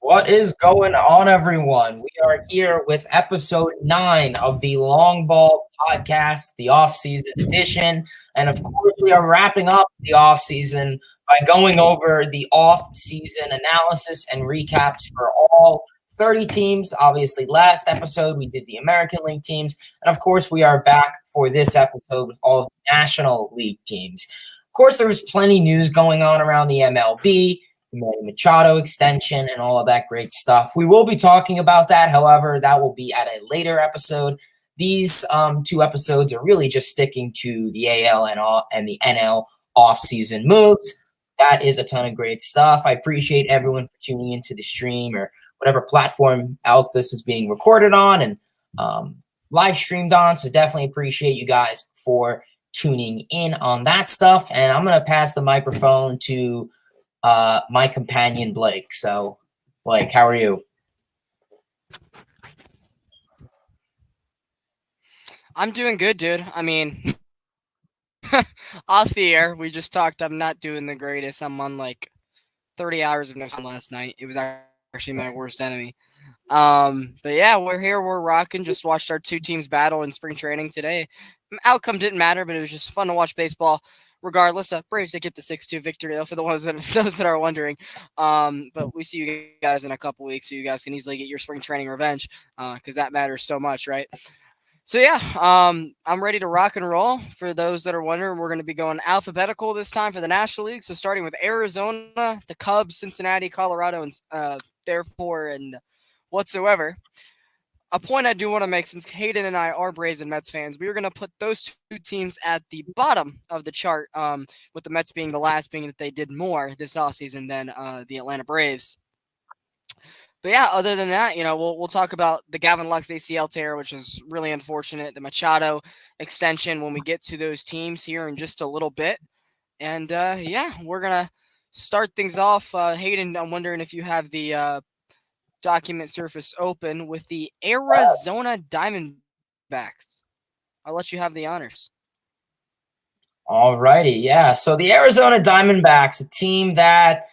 What is going on, everyone? We are here with episode 9 of the Longball podcast, the off-season edition. And of course, we are wrapping up the off-season by going over the off-season analysis and recaps for all 30 teams. Obviously, last episode, we did the American League teams. And of course, we are back for this episode with all of the National League teams. Of course, there was plenty news going on around the MLB. Manny Machado extension and all of that great stuff. We will be talking about that. However, that will be at a later episode. These two episodes are really just sticking to the AL and the NL offseason moves. That is a ton of great stuff. I appreciate everyone for tuning into the stream or whatever platform else this is being recorded on and live streamed on. So definitely appreciate you guys for tuning in on that stuff. And I'm going to pass the microphone to my companion, Blake. So, Blake, how are you? I'm doing good, dude. I mean, off the air, we just talked. I'm not doing the greatest. I'm on like 30 hours of no time last night. It was actually my worst enemy. But yeah, we're here. We're rocking. Just watched our two teams battle in spring training today. Outcome didn't matter, but it was just fun to watch baseball. Regardless, Braves did get the 6-2 victory, though, for those that are wondering. But we see you guys in a couple weeks, so you guys can easily get your spring training revenge, because that matters so much, right? So yeah, I'm ready to rock and roll. For those that are wondering, we're going to be going alphabetical this time for the National League. So starting with Arizona, the Cubs, Cincinnati, Colorado, and therefore and whatsoever. A point I do want to make, since Hayden and I are Braves and Mets fans, we are going to put those two teams at the bottom of the chart, with the Mets being the last, being that they did more this offseason than the Atlanta Braves. But yeah, other than that, we'll talk about the Gavin Lux ACL tear, which is really unfortunate, the Machado extension when we get to those teams here in just a little bit. And yeah, we're going to start things off. Hayden, I'm wondering if you have the document surface open with the Arizona Diamondbacks. I'll let you have the honors. All righty. Yeah. So the Arizona Diamondbacks, a team that,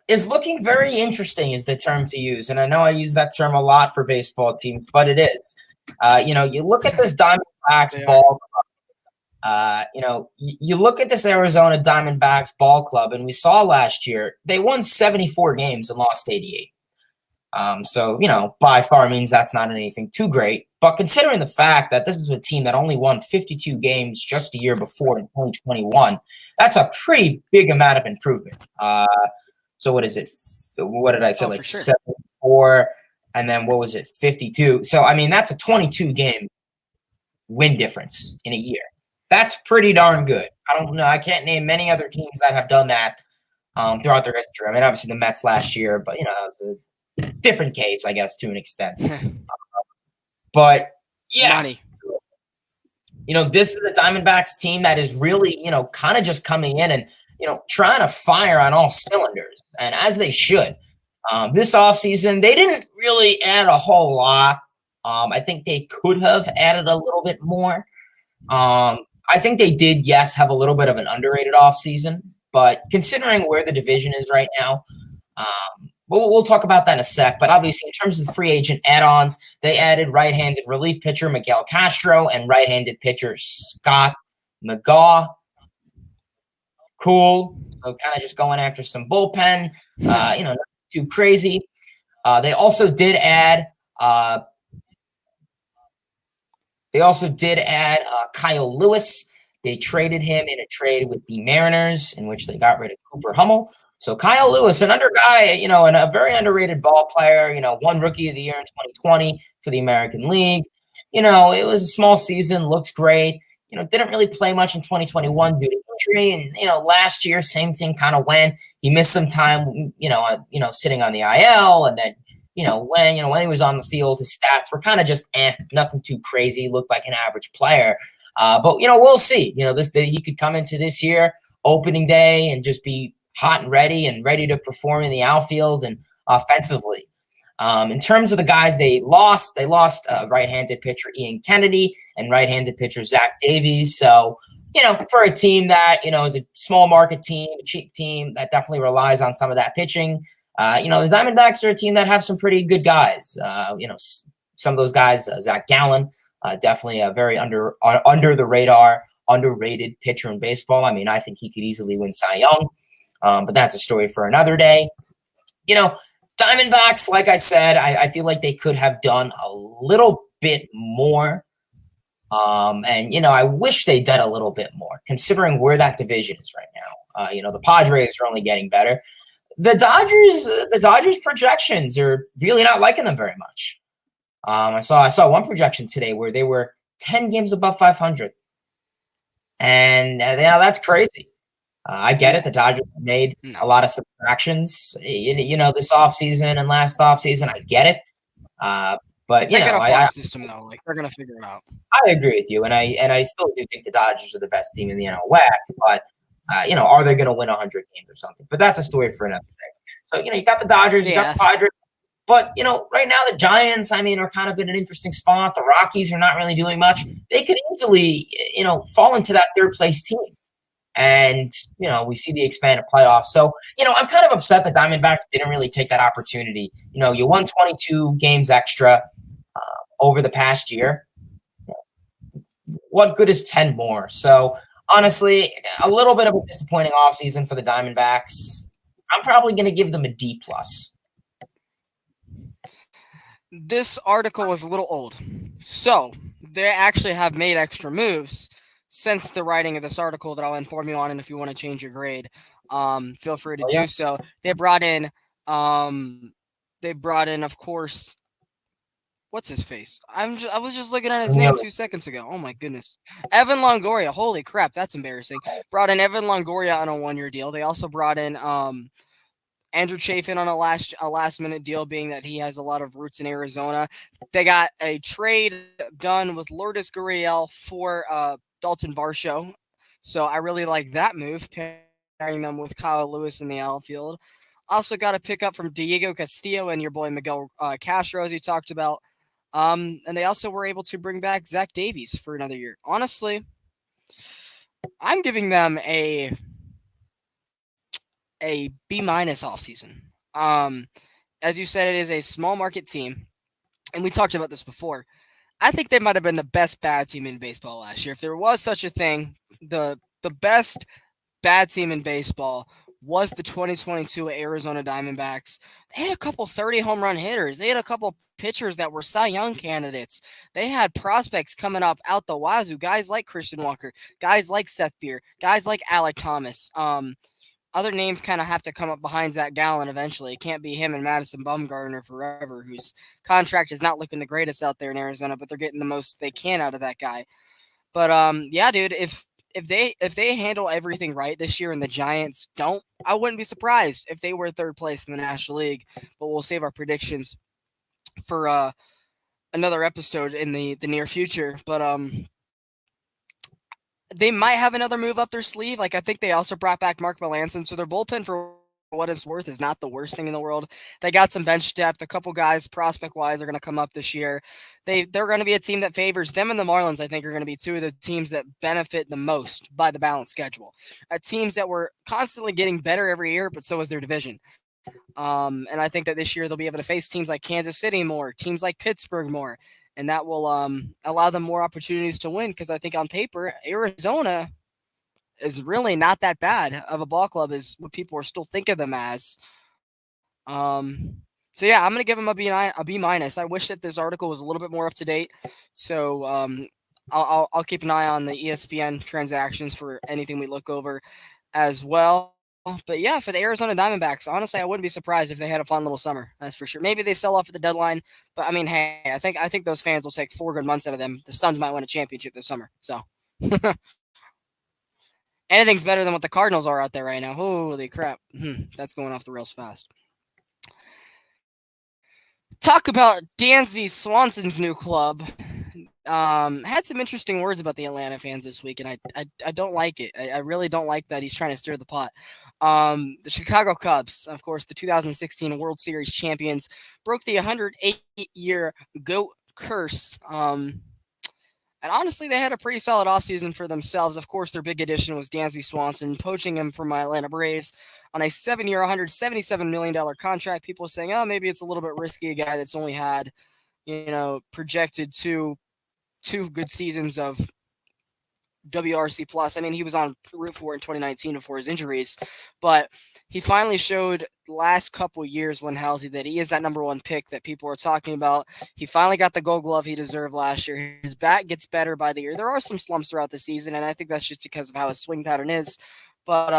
is looking very interesting is the term to use. And I know I use that term a lot for baseball teams, but it is. You look at this Diamondbacks ball club. You look at this Arizona Diamondbacks ball club, and we saw last year they won 74 games and lost 88. So, by far means that's not anything too great. But considering the fact that this is a team that only won 52 games just a year before in 2021, that's a pretty big amount of improvement. So what is it? What did I say? Like sure. 74, and then what was it? 52. So, I mean, that's a 22-game win difference in a year. That's pretty darn good. I don't know. I can't name many other teams that have done that throughout their history. I mean, obviously the Mets last year, but, it was a different case, I guess, to an extent. But, yeah. Money. This is a Diamondbacks team that is really, kind of just coming in and, trying to fire on all cylinders, and as they should. This offseason, they didn't really add a whole lot. I think they could have added a little bit more. I think they did, yes, have a little bit of an underrated offseason, but considering where the division is right now, we'll talk about that in a sec. But obviously, in terms of the free agent add-ons, they added right-handed relief pitcher Miguel Castro and right-handed pitcher Scott McGaw. Cool. So kind of just going after some bullpen, not too crazy. They also did add Kyle Lewis. They traded him in a trade with the Mariners, in which they got rid of Cooper Hummel. So Kyle Lewis, another guy, and a very underrated ball player, won Rookie of the Year in 2020 for the American League. It was a small season, looked great. Didn't really play much in 2021 due to injury. And, last year, same thing kind of went. He missed some time, sitting on the IL. And then, when he was on the field, his stats were kind of just nothing too crazy. Looked like an average player. But, we'll see. He could come into this year, opening day, and just be hot and ready to perform in the outfield and offensively. In terms of the guys they lost right-handed pitcher Ian Kennedy and right-handed pitcher Zach Davies. So, for a team that, is a small market team, a cheap team that definitely relies on some of that pitching, The Diamondbacks are a team that have some pretty good guys. Some of those guys, Zach Gallen, definitely a very under the radar, underrated pitcher in baseball. I mean, I think he could easily win Cy Young, but that's a story for another day. Diamondbacks, like I said, I feel like they could have done a little bit more. I wish they did a little bit more, considering where that division is right now. The Padres are only getting better. The Dodgers projections are really not liking them very much. I saw one projection today where they were 10 games above 500, and that's crazy. I get it. The Dodgers made a lot of subtractions, this offseason and last offseason. I get it. But they got a farm system though. Like they're gonna figure it out. I agree with you, and I still do think the Dodgers are the best team in the NL West. But are they going to win 100 games or something? But that's a story for another day. So you got the Dodgers, you got the Padres, but right now the Giants, are kind of in an interesting spot. The Rockies are not really doing much. They could easily, fall into that third place team. And, we see the expanded playoffs. So, I'm kind of upset that Diamondbacks didn't really take that opportunity. You won 22 games extra over the past year. What good is 10 more? So, honestly, a little bit of a disappointing offseason for the Diamondbacks. I'm probably going to give them a D+. This article was a little old. So, they actually have made extra moves since the writing of this article that I'll inform you on, and if you want to change your grade, feel free to do so. They brought in, of course, what's his face? I was just looking at his name 2 seconds ago. Oh my goodness, Evan Longoria. Holy crap, that's embarrassing. Brought in Evan Longoria on a 1-year deal. They also brought in Andrew Chafin on a last minute deal, being that he has a lot of roots in Arizona. They got a trade done with Lourdes Gurriel for Dalton Varsho. So I really like that move, pairing them with Kyle Lewis in the outfield. Also got a pickup from Diego Castillo and your boy Miguel Castro, as you talked about. And they also were able to bring back Zach Davies for another year. Honestly, I'm giving them a B- offseason. As you said, it is a small market team, and we talked about this before. I think they might have been the best bad team in baseball last year. If there was such a thing, the best bad team in baseball was the 2022 Arizona Diamondbacks. They had a couple 30 home run hitters. They had a couple pitchers that were Cy Young candidates. They had prospects coming up out the wazoo, guys like Christian Walker, guys like Seth Beer, guys like Alec Thomas. Other names kind of have to come up behind Zach Gallen eventually. It can't be him and Madison Bumgarner forever, whose contract is not looking the greatest out there in Arizona, but they're getting the most they can out of that guy. But yeah, dude, if they handle everything right this year and the Giants don't, I wouldn't be surprised if they were third place in the National League. But we'll save our predictions for another episode in the near future. But they might have another move up their sleeve. Like, I think they also brought back Mark Melancon, so their bullpen, for what it's worth, is not the worst thing in the world. They got some bench depth. A couple guys, prospect-wise, are going to come up this year. They're going to be a team that favors them, and the Marlins, I think, are going to be two of the teams that benefit the most by the balanced schedule. Teams that were constantly getting better every year, but so is their division. And I think that this year they'll be able to face teams like Kansas City more, teams like Pittsburgh more, and that will allow them more opportunities to win, because I think on paper, Arizona is really not that bad of a ball club as what people are still thinking of them as. So yeah, I'm going to give them a B-. I wish that this article was a little bit more up to date. So I'll keep an eye on the ESPN transactions for anything we look over as well. But yeah, for the Arizona Diamondbacks, honestly, I wouldn't be surprised if they had a fun little summer. That's for sure. Maybe they sell off at the deadline, but I mean, hey, I think those fans will take 4 good months out of them. The Suns might win a championship this summer. So anything's better than what the Cardinals are out there right now. Holy crap. That's going off the rails fast. Talk about Dansby Swanson's new club. Had some interesting words about the Atlanta fans this week, and I don't like it. I really don't like that he's trying to stir the pot. The Chicago Cubs, of course, the 2016 World Series champions, broke the 108-year GOAT curse. And honestly, they had a pretty solid offseason for themselves. Of course, their big addition was Dansby Swanson, poaching him from my Atlanta Braves. on a 7-year, $177 million contract. People saying, oh, maybe it's a little bit risky, a guy that's only had, projected two good seasons of WRC plus. I mean, he was on route for in 2019 before his injuries, but he finally showed the last couple years when healthy that he is that number one pick that people are talking about. He finally got the Gold Glove he deserved last year. His bat gets better by the year. There are some slumps throughout the season, and I think that's just because of how his swing pattern is. But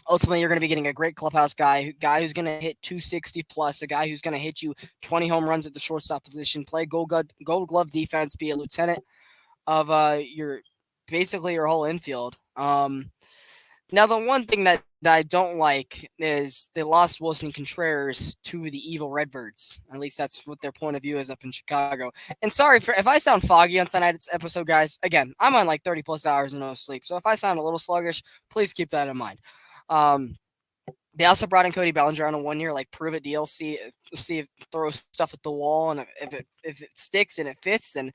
ultimately, you're going to be getting a great clubhouse guy who's going to hit 260 plus, a guy who's going to hit you 20 home runs at the shortstop position, play Gold Glove defense, be a lieutenant of basically your whole infield. Now, the one thing that I don't like is they lost Wilson Contreras to the evil Redbirds. At least that's what their point of view is up in Chicago. And sorry if I sound foggy on tonight's episode, guys. Again, I'm on like 30 plus hours and no sleep. So if I sound a little sluggish, please keep that in mind. They also brought in Cody Bellinger on a 1 year prove it deal. See if throw stuff at the wall, and if it sticks and it fits, then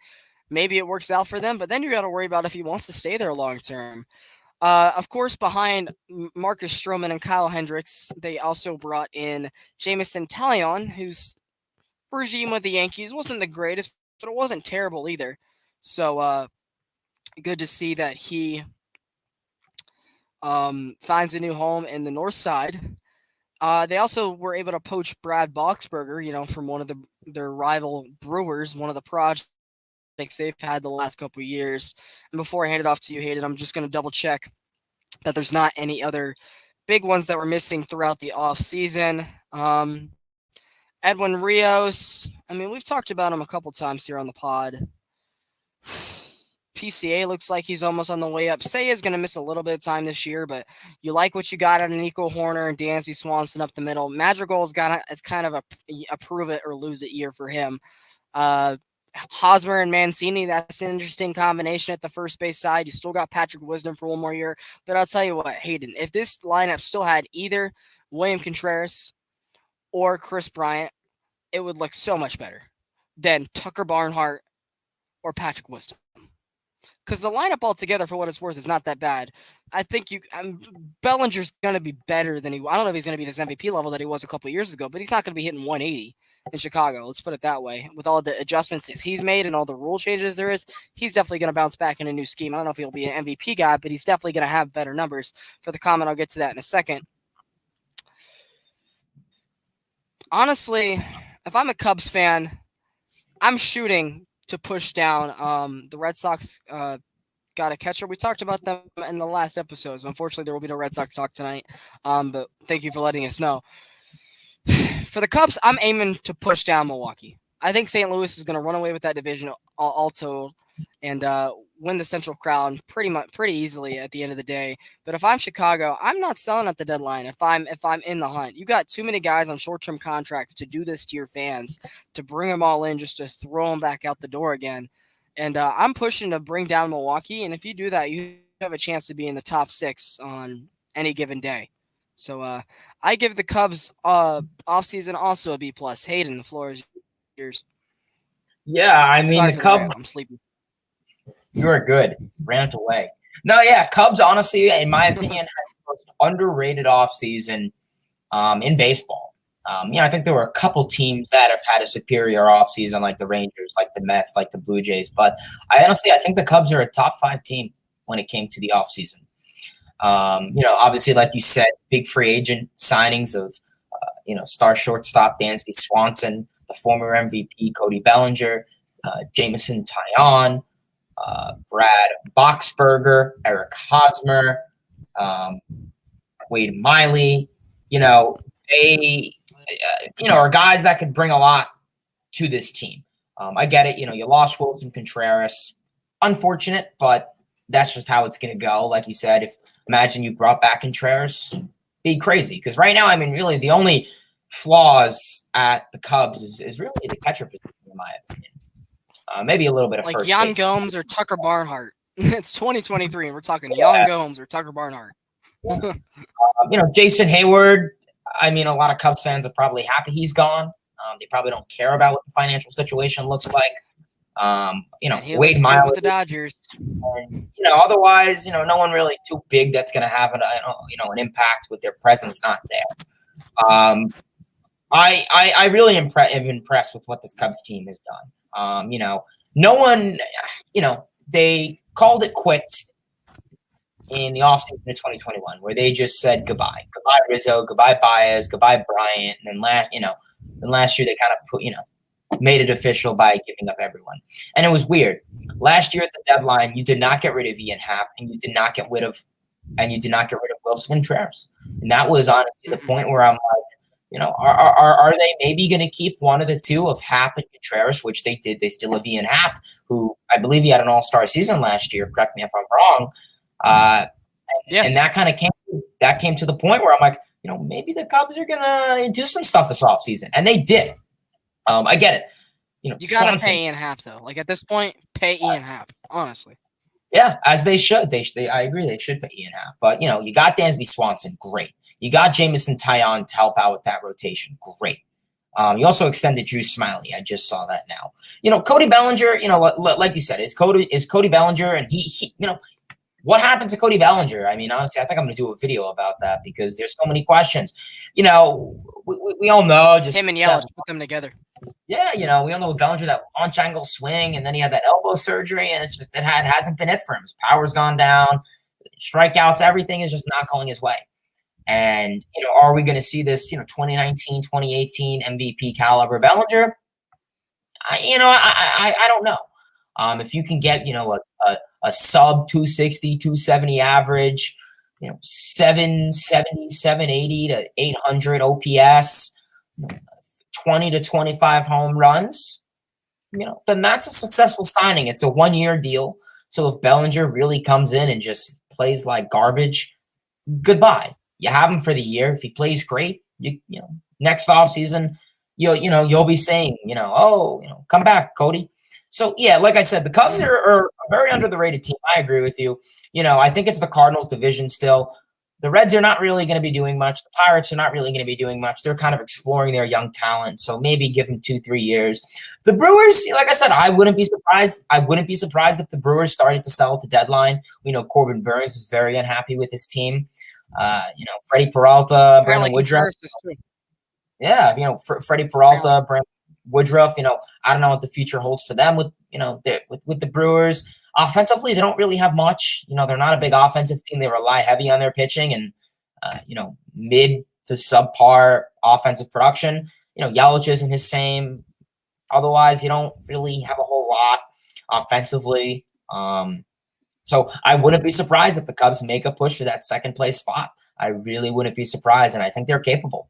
maybe it works out for them. But then you got to worry about if he wants to stay there long term. Of course, behind Marcus Stroman and Kyle Hendricks, they also brought in Jameson Taillon, whose regime with the Yankees wasn't the greatest, but it wasn't terrible either. So good to see that he finds a new home in the north side. They also were able to poach Brad Boxberger, from one of their rival Brewers, one of the projects they've had the last couple of years. And before I hand it off to you, Hayden, I'm just going to double check that there's not any other big ones that were missing throughout the offseason. Edwin Rios, I mean, we've talked about him a couple times here on the pod. PCA looks like he's almost on the way up. Seiya's going to miss a little bit of time this year, but you like what you got out of Nico Horner and Dansby Swanson up the middle. Madrigal's it's kind of a prove it or lose it year for him. Hosmer and Mancini, that's an interesting combination at the first base side. You still got Patrick Wisdom for one more year. But I'll tell you what, Hayden, if this lineup still had either William Contreras or Chris Bryant, it would look so much better than Tucker Barnhart or Patrick Wisdom. Because the lineup altogether, for what it's worth, is not that bad. I think Bellinger's going to be better than I don't know if he's going to be this MVP level that he was a couple years ago, but he's not going to be hitting 180 in Chicago. Let's put it that way. With all the adjustments he's made and all the rule changes there is, he's definitely going to bounce back in a new scheme. I don't know if he'll be an MVP guy, but he's definitely going to have better numbers. For the comment, I'll get to that in a second. Honestly, if I'm a Cubs fan, I'm shooting to push down. The Red Sox got a catcher. We talked about them in the last episodes. Unfortunately, there will be no Red Sox talk tonight. But thank you for letting us know. For the Cubs, I'm aiming to push down Milwaukee. I think St. Louis is going to run away with that division also and win the Central Crown pretty easily at the end of the day. But if I'm Chicago, I'm not selling at the deadline. If I'm in the hunt, you got too many guys on short-term contracts to do this to your fans, to bring them all in just to throw them back out the door again. And I'm pushing to bring down Milwaukee. And if you do that, you have a chance to be in the top 6 on any given day. So I give the Cubs offseason also a B+. Hayden, the floor is yours. Yeah, I mean, the Cubs. I'm sleepy. You are good. Rant away. No, yeah, Cubs, honestly, in my opinion, had the most underrated offseason in baseball. I think there were a couple teams that have had a superior offseason, like the Rangers, like the Mets, like the Blue Jays. But I think the Cubs are a top 5 team when it came to the offseason. Obviously, like you said, big free agent signings of, star shortstop Dansby Swanson, the former MVP Cody Bellinger, Jameson Taillon, Brad Boxberger, Eric Hosmer, Wade Miley. They are guys that could bring a lot to this team. I get it. You lost Wilson Contreras. Unfortunate, but that's just how it's going to go. Like you said, imagine you brought back Contreras, be crazy. Because right now, I mean, really the only flaws at the Cubs is really the catcher position, in my opinion. Maybe a little bit of like first Yan base. Gomes or Tucker Barnhart. It's 2023, and we're talking Yan Gomes or Tucker Barnhart. Jason Hayward. I mean, a lot of Cubs fans are probably happy he's gone. They probably don't care about what the financial situation looks like. He Wade looks good with Miley. the Dodgers. And, otherwise, no one really too big that's going to have an impact with their presence not there. I really am impressed with what this Cubs team has done. No one, they called it quits in the offseason of 2021, where they just said goodbye Rizzo, goodbye Baez, goodbye Bryant, and then last year they kind of made it official by giving up everyone, and it was weird. Last year at the deadline, you did not get rid of Ian Happ, and you did not get rid of Wilson Contreras, and that was honestly the point where I'm like, are they maybe going to keep one of the two of Happ and Contreras, which they did? They still have Ian Happ, who I believe he had an all-star season last year. Correct me if I'm wrong. Yes. And that kind of came to the point where I'm like, maybe the Cubs are gonna do some stuff this offseason, and they did. I get it. You gotta pay Ian Happ though. Like at this point, pay Ian Happ. Honestly. Yeah, as they should. They I agree. They should pay Ian Happ. But you got Dansby Swanson, great. You got Jameson Taillon to help out with that rotation, great. You also extended Drew Smiley. I just saw that now. Cody Bellinger. Like you said, is Cody Bellinger, and he what happened to Cody Bellinger? I mean, honestly, I think I'm going to do a video about that because there's so many questions. We all know just him and Yelich put them together. Yeah, we all know Bellinger, that launch angle swing, and then he had that elbow surgery, and it's just it hasn't been it for him. His power's gone down, strikeouts, everything is just not going his way. And are we going to see this 2019, 2018 MVP caliber Bellinger? I don't know. If you can get a sub 260, 270 average, 770, 780 to 800 OPS, 20 to 25 home runs, then that's a successful signing. It's a 1-year deal. So if Bellinger really comes in and just plays like garbage, goodbye. You have him for the year. If he plays great, next offseason, you'll be saying, come back, Cody. So, yeah, like I said, the Cubs are a very under the rated team. I agree with you. I think it's the Cardinals division still. The Reds are not really going to be doing much. The Pirates are not really going to be doing much. They're kind of exploring their young talent, so maybe give them 2-3 years. The Brewers, like I said, I wouldn't be surprised. I wouldn't be surprised if the Brewers started to sell at the deadline. We know Corbin Burns is very unhappy with his team. Freddie Peralta, Brandon Woodruff. Yeah, Freddie Peralta, Brandon Woodruff. I don't know what the future holds for them with the Brewers. Offensively, they don't really have much. They're not a big offensive team. They rely heavy on their pitching and, mid to subpar offensive production. Yelich isn't his same. Otherwise, you don't really have a whole lot offensively. So I wouldn't be surprised if the Cubs make a push for that second place spot. I really wouldn't be surprised, and I think they're capable.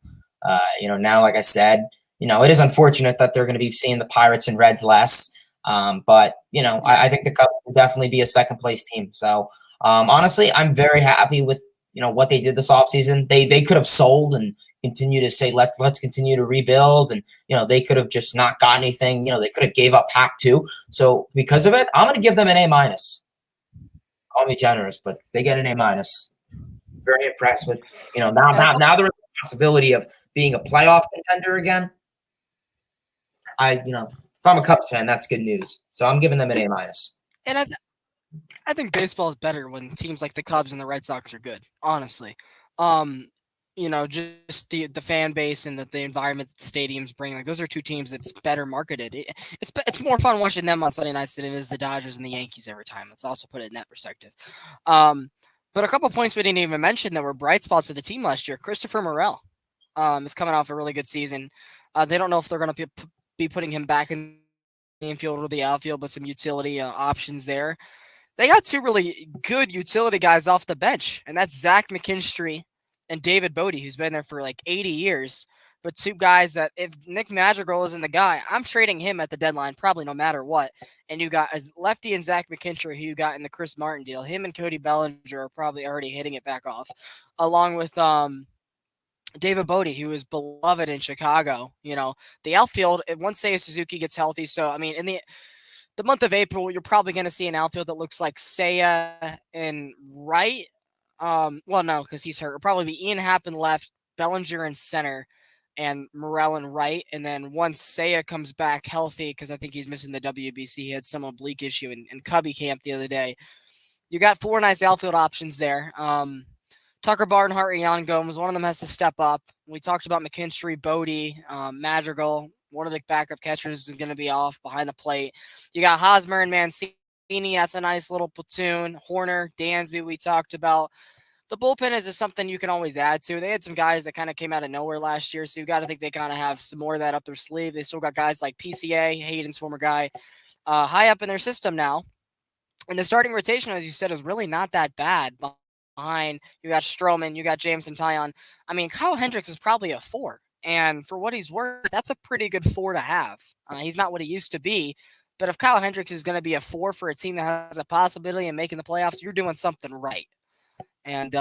Now, like I said, it is unfortunate that they're going to be seeing the Pirates and Reds less. But I think the Cubs will definitely be a second place team. So honestly, I'm very happy with what they did this offseason. They could have sold and continue to say let's continue to rebuild, and they could have just not got anything. They could have gave up Hack too. So because of it, I'm going to give them an A-. Call me generous, but they get an A-. Very impressed with now there is the possibility of being a playoff contender again. If I'm a Cubs fan, that's good news. So I'm giving them an A-. And I think baseball is better when teams like the Cubs and the Red Sox are good, honestly. Just the fan base and the environment that the stadiums bring. Like those are two teams that's better marketed. It's more fun watching them on Sunday nights than it is the Dodgers and the Yankees every time. Let's also put it in that perspective. But a couple points we didn't even mention that were bright spots of the team last year. Christopher Morel is coming off a really good season. They don't know if they're going to be putting him back in the infield or the outfield, but some utility options there. They got two really good utility guys off the bench, and that's Zach McKinstry and David Bodie, who's been there for like 80 years. But two guys that if Nick Madrigal isn't the guy, I'm trading him at the deadline, probably no matter what. And you got as Lefty and Zach McKinstry, who you got in the Chris Martin deal. Him and Cody Bellinger are probably already hitting it back off, along with David Bodie, who is beloved in Chicago. The outfield, once Seiya Suzuki gets healthy. So, I mean, in the month of April, you're probably going to see an outfield that looks like Seiya and right. Well, no, because he's hurt. It'll probably be Ian Happ in left, Bellinger in center, and Morel and Wright. And then once Saya comes back healthy, because I think he's missing the WBC, he had some oblique issue in Cubby camp the other day. You got 4 nice outfield options there. Tucker Barnhart and Jan Gomes, one of them has to step up. We talked about McKinstry, Bodie, Madrigal. One of the backup catchers is going to be off behind the plate. You got Hosmer and Mancini. That's a nice little platoon. Horner, Dansby, we talked about. The bullpen is just something you can always add to. They had some guys that kind of came out of nowhere last year, so you got to think they kind of have some more of that up their sleeve. They still got guys like PCA, Hayden's former guy, high up in their system now. And the starting rotation, as you said, is really not that bad. Behind, you got Stroman, you got Jameson Taillon. I mean, Kyle Hendricks is probably a 4. And for what he's worth, that's a pretty good 4 to have. He's not what he used to be. But if Kyle Hendricks is going to be a 4 for a team that has a possibility of making the playoffs, you're doing something right. And,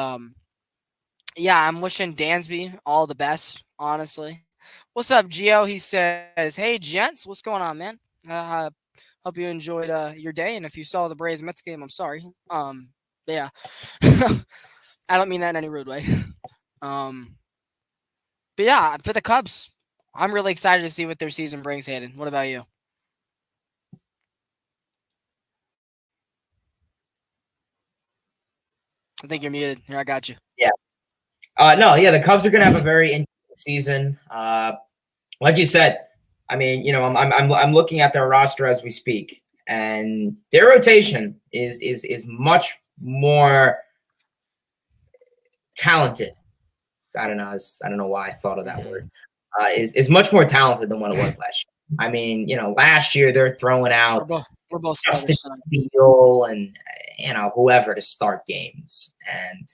yeah, I'm wishing Dansby all the best, honestly. What's up, Gio? He says, hey, gents, what's going on, man? Hope you enjoyed your day. And if you saw the Braves-Mets game, I'm sorry. Yeah. I don't mean that in any rude way. But yeah, for the Cubs, I'm really excited to see what their season brings, Hayden. What about you? I think you're muted. Here, I got you. Yeah. The Cubs are going to have a very interesting season. Like you said, I mean, I'm looking at their roster as we speak, and their rotation is much more talented. I don't know why I thought of that word. Is much more talented than what it was last year. I mean, last year they're throwing out we're both Justin Steele and whoever to start games, and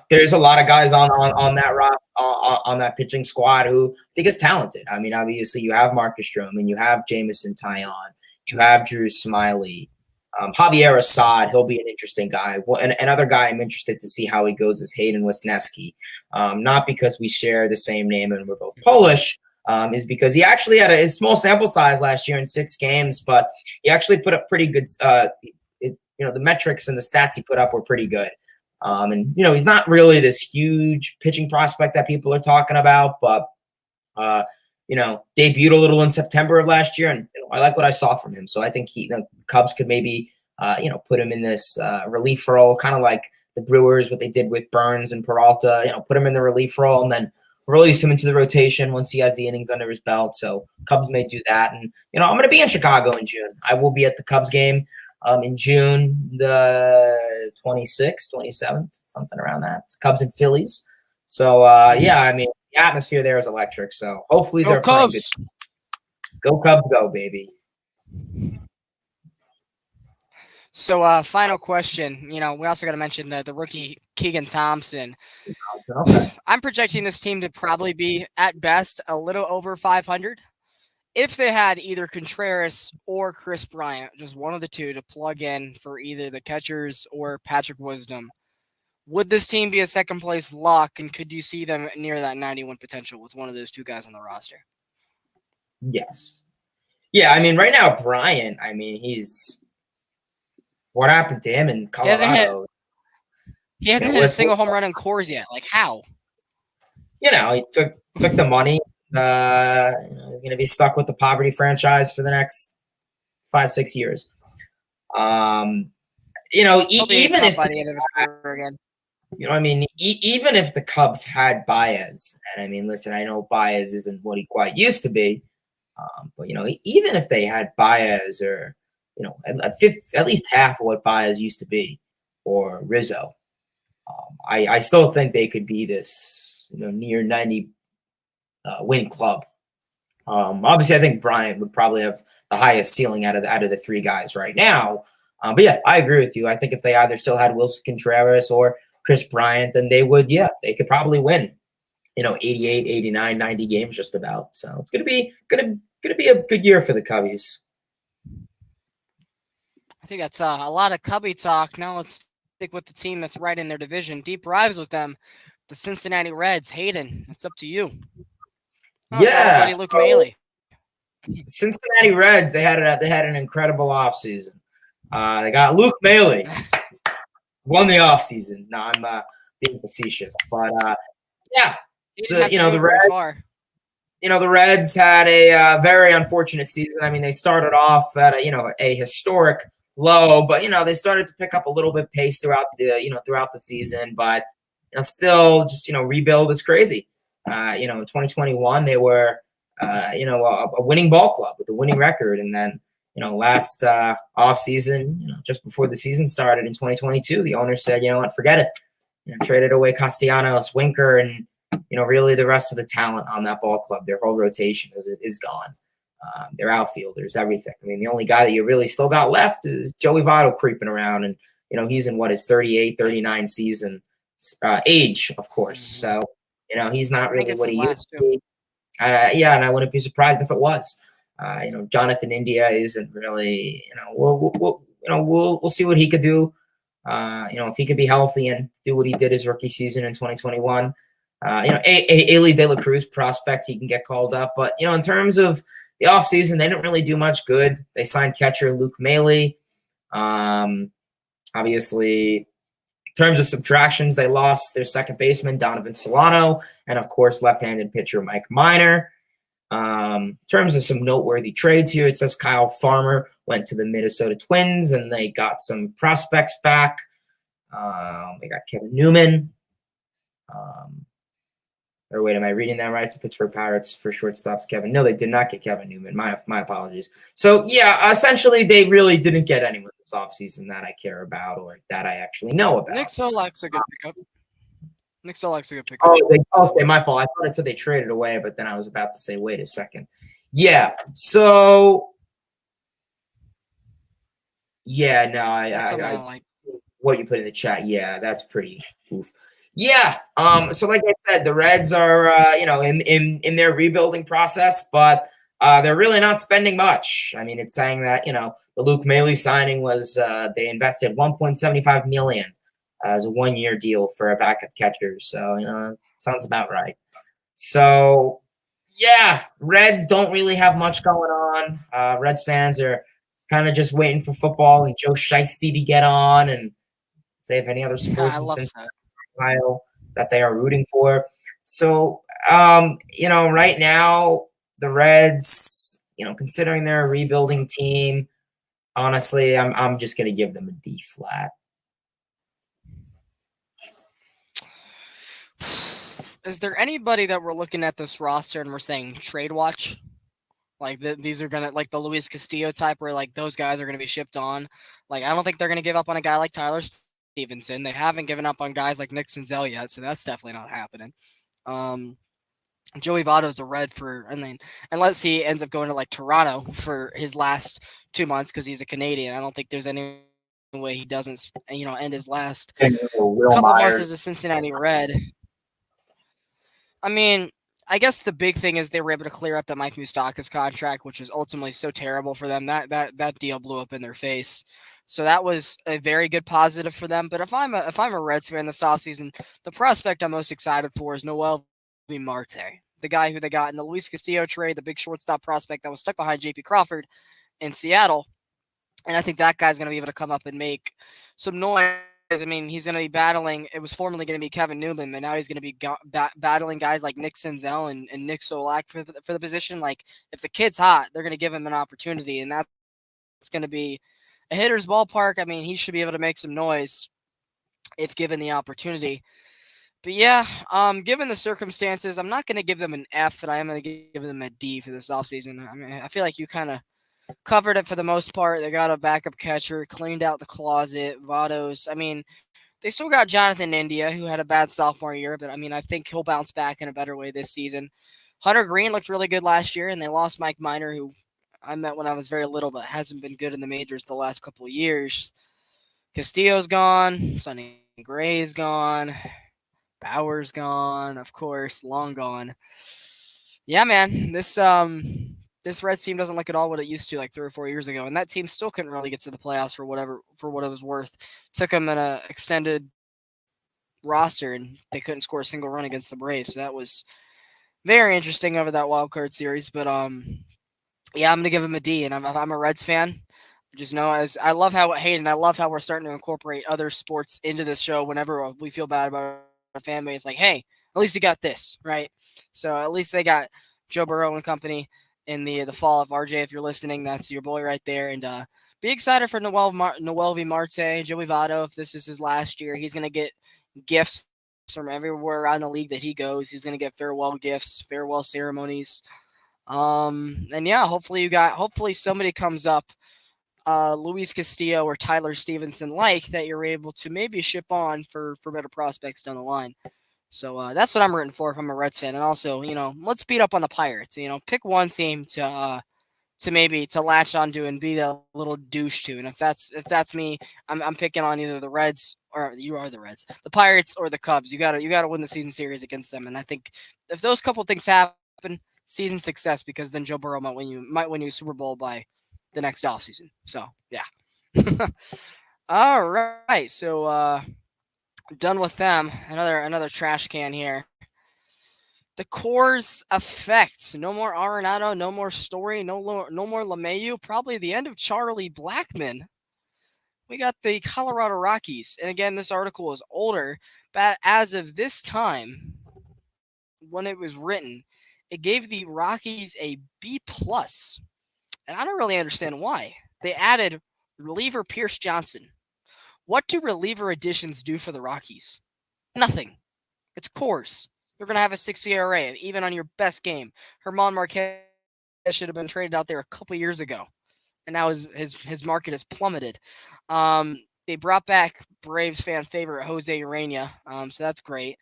there's a lot of guys on that roster on that pitching squad who I think is talented. I mean, obviously you have Marcus Stroman, you have Jameson Taillon, you have Drew Smiley. Javier Assad, he'll be an interesting guy. Well, and another guy I'm interested to see how he goes is Hayden Wisniewski. Not because we share the same name and we're both Polish, is because he actually had a small sample size last year in 6 games, but he actually put up pretty good. The metrics and the stats he put up were pretty good. And he's not really this huge pitching prospect that people are talking about, but debuted a little in September of last year, and I like what I saw from him. So I think Cubs could maybe, put him in this relief role, kind of like the Brewers, what they did with Burns and Peralta. Put him in the relief role and then release him into the rotation once he has the innings under his belt. So Cubs may do that, and I'm going to be in Chicago in June. I will be at the Cubs game in June, the 26th, 27th, something around that. It's Cubs and Phillies. So I mean, the atmosphere there is electric, so hopefully they're playing good. Go Cubs, go, baby. So, final question. We also got to mention the rookie Keegan Thompson. Okay. I'm projecting this team to probably be, at best, a little over 500. If they had either Contreras or Chris Bryant, just one of the two, to plug in for either the catchers or Patrick Wisdom, would this team be a second-place lock, and could you see them near that 91 potential with one of those two guys on the roster? Yes. Yeah, I mean, right now, Bryant, I mean, he's – what happened to him in Colorado? He hasn't hit a single home run in Coors yet. Like, how? He took the money. He's going to be stuck with the poverty franchise for the next 5-6 years. Even if by the end of his career again. Even if the Cubs had Baez, and I mean, listen, I know Baez isn't what he quite used to be, but even if they had Baez or at least half of what Baez used to be, or Rizzo, I still think they could be this near 90 win club. Obviously, I think Bryant would probably have the highest ceiling out of the 3 guys right now. But yeah, I agree with you. I think if they either still had Wilson Contreras or Chris Bryant, then they could probably win, 88, 89, 90 games just about. So it's gonna be a good year for the Cubbies. I think that's a lot of Cubby talk. Now let's stick with the team that's right in their division. Deep rivals with them, the Cincinnati Reds. Hayden, it's up to you. Yeah, Luke Maile. Cincinnati Reds, they had an incredible offseason. They got Luke Maile. Won the offseason. No, I'm being facetious. But, He didn't have to go very far. The Reds had a very unfortunate season. I mean, they started off at a historic low, but they started to pick up a little bit pace throughout the season. But still, just rebuild is crazy. In 2021 they were a winning ball club with a winning record, and then last off season, just before the season started in 2022, the owner said, you know what, forget it. Traded away Castellanos, Winker, and really the rest of the talent on that ball club. Their whole rotation is gone. Their outfielders, everything. I mean, the only guy that you really still got left is Joey Votto creeping around, and he's in his 38, 39 season age, of course. So he's not really what he used to be. Yeah, and I wouldn't be surprised if it was. Jonathan India isn't really. We'll see what he could do. If he could be healthy and do what he did his rookie season in 2021. Ailey De La Cruz prospect, he can get called up. But, in terms of the offseason, they didn't really do much good. They signed catcher Luke Maley. Obviously, in terms of subtractions, they lost their second baseman, Donovan Solano, and, of course, left-handed pitcher Mike Minor. In terms of some noteworthy trades here, it says Kyle Farmer went to the Minnesota Twins, and they got some prospects back. They got Kevin Newman. Or wait, am I reading that right? To Pittsburgh Pirates for shortstops, Kevin. No, they did not get Kevin Newman. My apologies. So, yeah, essentially they really didn't get anyone this offseason that I care about or that I actually know about. Nick Solak's a good pickup. Oh, okay, my fault. I thought it said they traded away, but then I was about to say, wait a second. Yeah, so yeah, no, I what you put in the chat. Yeah, that's pretty oof. Yeah. So like I said, the Reds are in their rebuilding process, but they're really not spending much. I mean, it's saying that the Luke Maley signing was they invested $1.75 million as a 1-year deal for a backup catcher. So sounds about right. So yeah, Reds don't really have much going on. Reds fans are kind of just waiting for football and Joe Shiesty to get on, and if they have any other sports that they are rooting for. So, right now the Reds, considering they're a rebuilding team, honestly, I'm just going to give them a D flat. Is there anybody that we're looking at this roster and we're saying trade watch? Like these are gonna like the Luis Castillo type, where like those guys are gonna be shipped on. Like I don't think they're gonna give up on a guy like Tyler Stevenson. They haven't given up on guys like Nick Senzel yet, so that's definitely not happening. Joey Votto's a Red unless he ends up going to like Toronto for his last 2 months because he's a Canadian. I don't think there's any way he doesn't end his last couple months as a Cincinnati Red. I mean, I guess the big thing is they were able to clear up the Mike Moustakas contract, which was ultimately so terrible for them. That deal blew up in their face. So that was a very good positive for them. But if I'm a Reds fan this offseason, the prospect I'm most excited for is Noel Marte, the guy who they got in the Luis Castillo trade, the big shortstop prospect that was stuck behind J.P. Crawford in Seattle. And I think that guy's going to be able to come up and make some noise. I mean, he's going to be battling. It was formerly going to be Kevin Newman, but now he's going to be battling guys like Nick Senzel and Nick Solak for the position. Like, if the kid's hot, they're going to give him an opportunity, and that's going to be a hitter's ballpark. I mean, he should be able to make some noise if given the opportunity. But yeah, given the circumstances, I'm not going to give them an F, but I am going to give them a D for this offseason. I mean, I feel like you kind of covered it for the most part. They got a backup catcher, cleaned out the closet, Votto's. I mean, they still got Jonathan India, who had a bad sophomore year, but I mean, I think he'll bounce back in a better way this season. Hunter Green looked really good last year, and they lost Mike Minor, who I met when I was very little, but hasn't been good in the majors the last couple of years. Castillo's gone. Sonny Gray's gone. Bauer's gone. Of course, long gone. Yeah, man, this Reds team doesn't look at all what it used to like 3 or 4 years ago, and that team still couldn't really get to the playoffs for what it was worth. Took them in an extended roster, and they couldn't score a single run against the Braves. So that was very interesting over that wild card series. But yeah, I'm gonna give them a D, and I'm a Reds fan. Just know I love how we're starting to incorporate other sports into this show whenever we feel bad about our fan base. Like, hey, At least you got this, right? So at least they got Joe Burrow and company in the fall of RJ. If you're listening, that's your boy right there. And be excited for Noel V. Marte, Joey Votto. If this is his last year, he's going to get gifts from everywhere around the league that he goes. He's going to get farewell gifts, farewell ceremonies. And yeah, hopefully somebody comes up, Luis Castillo or Tyler Stevenson that you're able to maybe ship on for better prospects down the line. So that's what I'm rooting for if I'm a Reds fan. And also, let's beat up on the Pirates. Pick one team to latch onto and be the little douche to. And if that's me, I'm picking on either the Reds or you are the Reds, the Pirates or the Cubs. You gotta win the season series against them. And I think if those couple things happen, season success, because then Joe Burrow might win you a Super Bowl by the next offseason. So yeah. All right. So done with them. Another trash can here. The Coors effect. No more Arenado, no more Story, no more LeMahieu. Probably the end of Charlie Blackmon. We got the Colorado Rockies. And again, this article is older, but as of this time, when it was written, it gave the Rockies a B+. And I don't really understand why. They added reliever Pierce Johnson. What do reliever additions do for the Rockies? Nothing. It's Coors. You're going to have a 6 ERA, even on your best game. Germán Marquez should have been traded out there a couple years ago, and now his market has plummeted. They brought back Braves fan favorite Jose Urena, so that's great.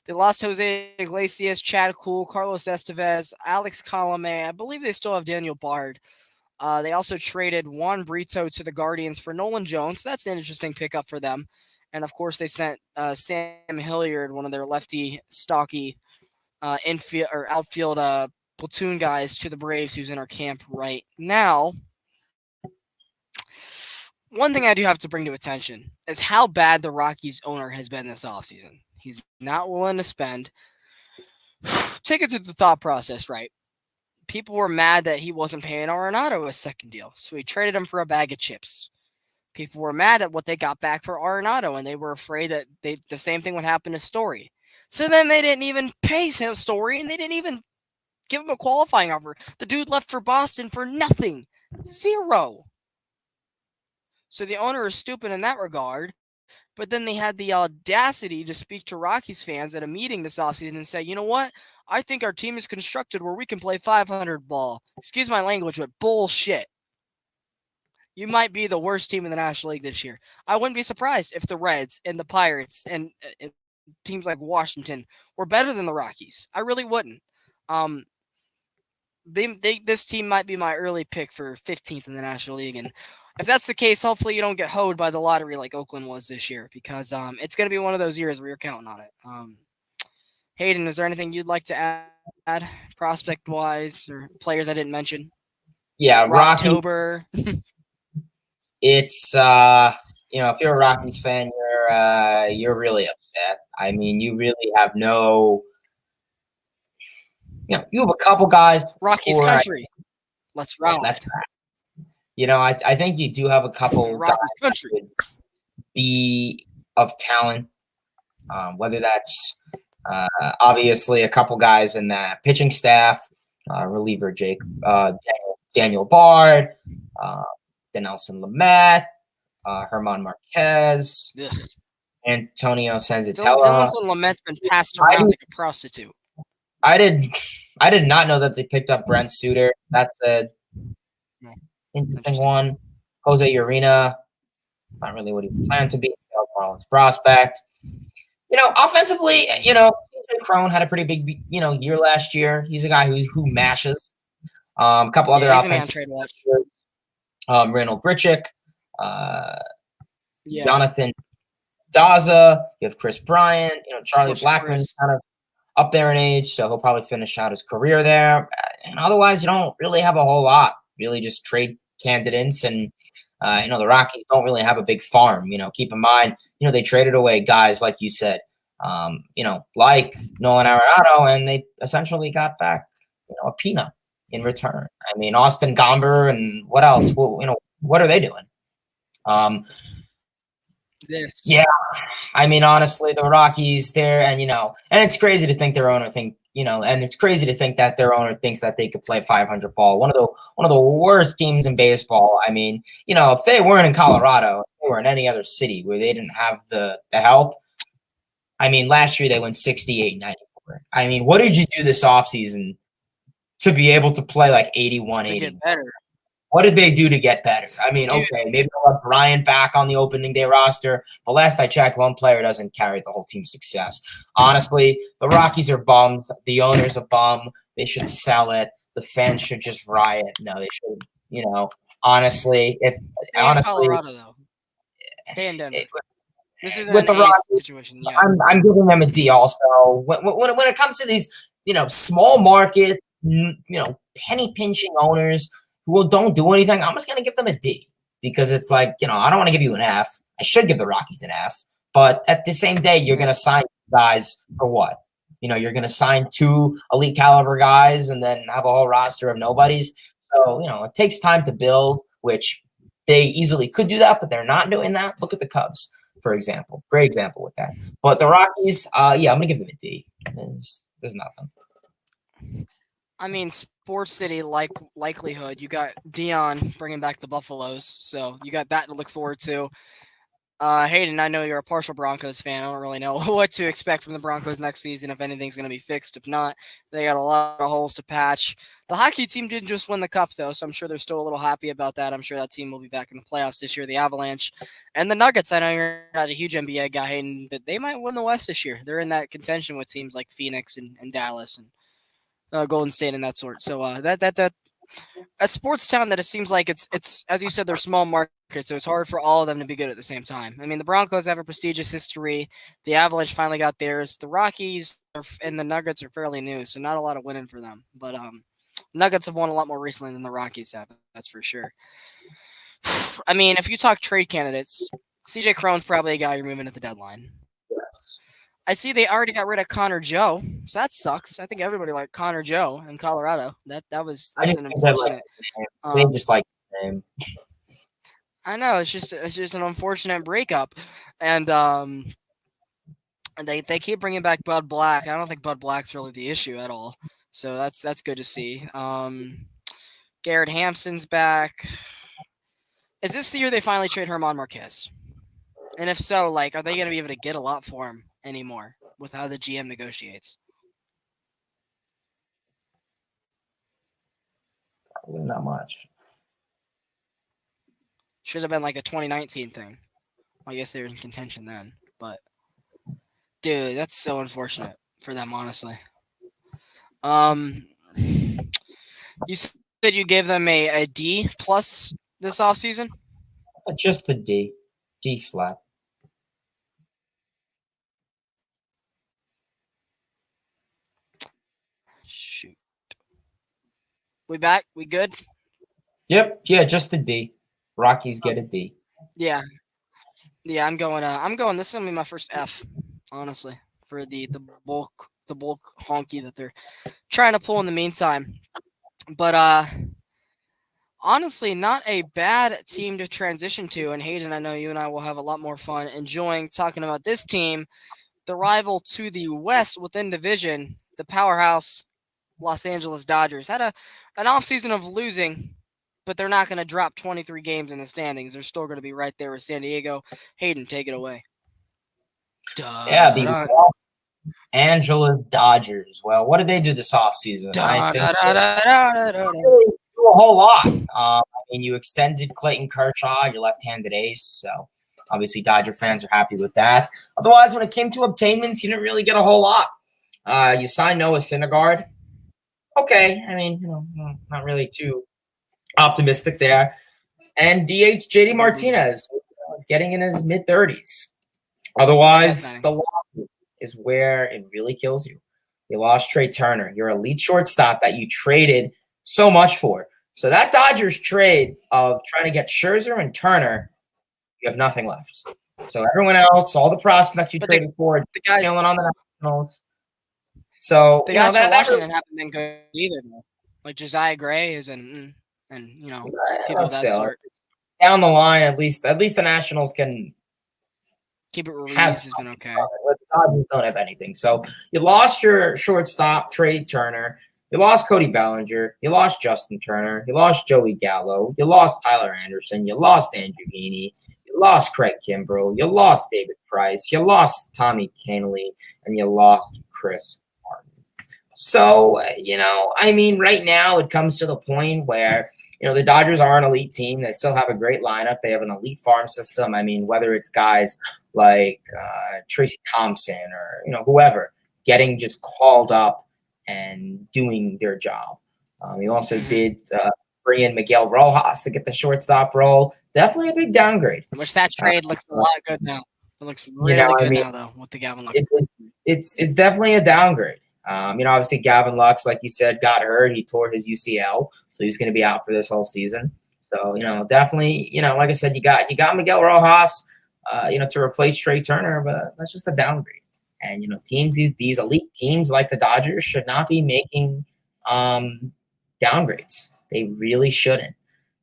They lost Jose Iglesias, Chad Kuhl, Carlos Estevez, Alex Colomé. I believe they still have Daniel Bard. They also traded Juan Brito to the Guardians for Nolan Jones. That's an interesting pickup for them. And, of course, they sent Sam Hilliard, one of their lefty, stocky infield or outfield platoon guys, to the Braves, who's in our camp right now. One thing I do have to bring to attention is how bad the Rockies owner has been this offseason. He's not willing to spend. Take it through the thought process, right? People were mad that he wasn't paying Arenado a second deal, so he traded him for a bag of chips. People were mad at what they got back for Arenado, and they were afraid that the same thing would happen to Story. So then they didn't even pay him Story, and they didn't even give him a qualifying offer. The dude left for Boston for nothing. Zero. So the owner is stupid in that regard, but then they had the audacity to speak to Rockies fans at a meeting this offseason and say, you know what? I think our team is constructed where we can play 500 ball. Excuse my language, but bullshit. You might be the worst team in the National League this year. I wouldn't be surprised if the Reds and the Pirates and teams like Washington were better than the Rockies. I really wouldn't. This team might be my early pick for 15th in the National League. And if that's the case, hopefully you don't get hoed by the lottery like Oakland was this year, because it's going to be one of those years where you're counting on it. Hayden, is there anything you'd like to add prospect-wise or players I didn't mention? Yeah, October. It's if you're a Rockies fan, you're really upset. I mean, you really have no. You have a couple guys. Rockies country. Let's rock. That's right. I think you do have a couple Rockies guys country. that would be of talent. Whether that's obviously a couple guys in that pitching staff, reliever Daniel Bard, Denelson Lamet, Germán Marquez, Antonio Senzatella. Denelson Lamet's been passed around like a prostitute. I did not know that they picked up Brent Suter. That's an interesting one. Jose Urena, not really what he planned to be. Marlins prospect. Offensively, TJ Crone had a pretty big, year last year. He's a guy who mashes. A couple other offensive players. Randall Grichuk, Jonathan Daza. You have Chris Bryant. Charlie Blackmon's kind of up there in age, so he'll probably finish out his career there. And otherwise, you don't really have a whole lot. Really, just trade candidates, and the Rockies don't really have a big farm. Keep in mind, they traded away guys like you said, like Nolan Arenado, and they essentially got back, a peanut in return. I mean, Austin Gomber and what else? Well, what are they doing? This. Yeah. I mean, honestly, the Rockies there, and it's crazy to think and it's crazy to think that their owner thinks that they could play 500 ball. One of the worst teams in baseball. I mean, if they weren't in Colorado, if they were in any other city where they didn't have the help. I mean, last year they went 68-94. I mean, what did you do this offseason to be able to play like 81, To 80? get better. What did they do to get better? I mean, Dude. okay, maybe they'll have Bryant back on the opening day roster, but last I checked, one player doesn't carry the whole team's success. Honestly, the Rockies are bummed. The owner's a bum. They should sell it. The fans should just riot. No, they should, honestly, Stay in Colorado, though. Stay in Denver. This is with an the A Rockies, situation. Yeah. I'm giving them a D also. When it comes to these, small market, penny pinching owners who don't do anything, I'm just going to give them a D because it's like, I don't want to give you an F. I should give the Rockies an F. But at the same day, you're going to sign guys for what? You're going to sign 2 elite caliber guys and then have a whole roster of nobodies. So, it takes time to build, which they easily could do that, but they're not doing that. Look at the Cubs, for example. Great example with that. But the Rockies, I'm going to give them a D. There's nothing. I mean, Sports City likelihood. You got Dion bringing back the Buffaloes, so you got that to look forward to. Hayden, I know you're a partial Broncos fan. I don't really know what to expect from the Broncos next season, if anything's going to be fixed. If not, they got a lot of holes to patch. The hockey team didn't just win the cup, though, so I'm sure they're still a little happy about that. I'm sure that team will be back in the playoffs this year, the Avalanche. And the Nuggets, I know you're not a huge NBA guy, Hayden, but they might win the West this year. They're in that contention with teams like Phoenix and Dallas and Golden State and that sort. So that a sports town that it seems like it's as you said, they're small markets, so it's hard for all of them to be good at the same time. I mean, the Broncos have a prestigious history. The Avalanche finally got theirs. The Rockies and the Nuggets are fairly new, so not a lot of winning for them. But Nuggets have won a lot more recently than the Rockies have. That's for sure. I mean, if you talk trade candidates, CJ Cron's probably a guy you're moving at the deadline. Yes. I see they already got rid of Connor Joe, so that sucks. I think everybody liked Connor Joe in Colorado. That's an unfortunate. They just like the name. I know it's just an unfortunate breakup, and they keep bringing back Bud Black. I don't think Bud Black's really the issue at all, so that's good to see. Garrett Hampson's back. Is this the year they finally trade Herman Marquez? And if so, like, are they going to be able to get a lot for him anymore with how the GM negotiates? Probably not much. Should have been like a 2019 thing. I guess they were in contention then. But, dude, that's so unfortunate for them, honestly. You said you gave them a D plus this offseason? Just a D. D flat. Shoot. We back? We good? Yep. Yeah, just a D. Rockies get a D. Yeah. Yeah, I'm going. This is gonna be my first F, honestly, for the bulk honky that they're trying to pull in the meantime. But honestly, not a bad team to transition to. And Hayden, I know you and I will have a lot more fun enjoying talking about this team, the rival to the West within division, the powerhouse Los Angeles Dodgers. Had an offseason of losing, but they're not going to drop 23 games in the standings. They're still going to be right there with San Diego. Hayden, take it away. Yeah, the Los Angeles Dodgers. Well, what did they do this offseason? I think they do a whole lot. I mean, you extended Clayton Kershaw, your left-handed ace, so obviously Dodger fans are happy with that. Otherwise, when it came to obtainments, you didn't really get a whole lot. You signed Noah Syndergaard. Okay, I mean, not really too optimistic there. And DH JD Martinez was getting in his mid-30s. Otherwise, the loss is where it really kills you. You lost Trey Turner, your elite shortstop that you traded so much for. So that Dodgers trade of trying to get Scherzer and Turner, you have nothing left. So everyone else, all the prospects you traded for, the guys killing on the Nationals. So the guys from Washington haven't been good either, though. Like Josiah Gray has been, people of that sort. Down the line, at least the Nationals can Keep it Ruiz have has been okay. but the Dodgers don't have anything. So you lost your shortstop, Trey Turner. You lost Cody Bellinger. You lost Justin Turner. You lost Joey Gallo. You lost Tyler Anderson. You lost Andrew Heaney. You lost Craig Kimbrell. You lost David Price. You lost Tommy Canley. And you lost Chris Martin. So, I mean, right now it comes to the point where, the Dodgers are an elite team. They still have a great lineup. They have an elite farm system. I mean, whether it's guys like Tracy Thompson or, whoever getting just called up and doing their job. We also did bring in Miguel Rojas to get the shortstop role. Definitely a big downgrade. Which that trade looks a lot good now. It looks really good now, though, with the Gavin Lux. It's definitely a downgrade. Obviously Gavin Lux, like you said, got hurt. He tore his UCL, so he's going to be out for this whole season. So, definitely, like I said, you got Miguel Rojas, to replace Trey Turner, but that's just a downgrade. And, teams, these elite teams like the Dodgers should not be making downgrades. They really shouldn't.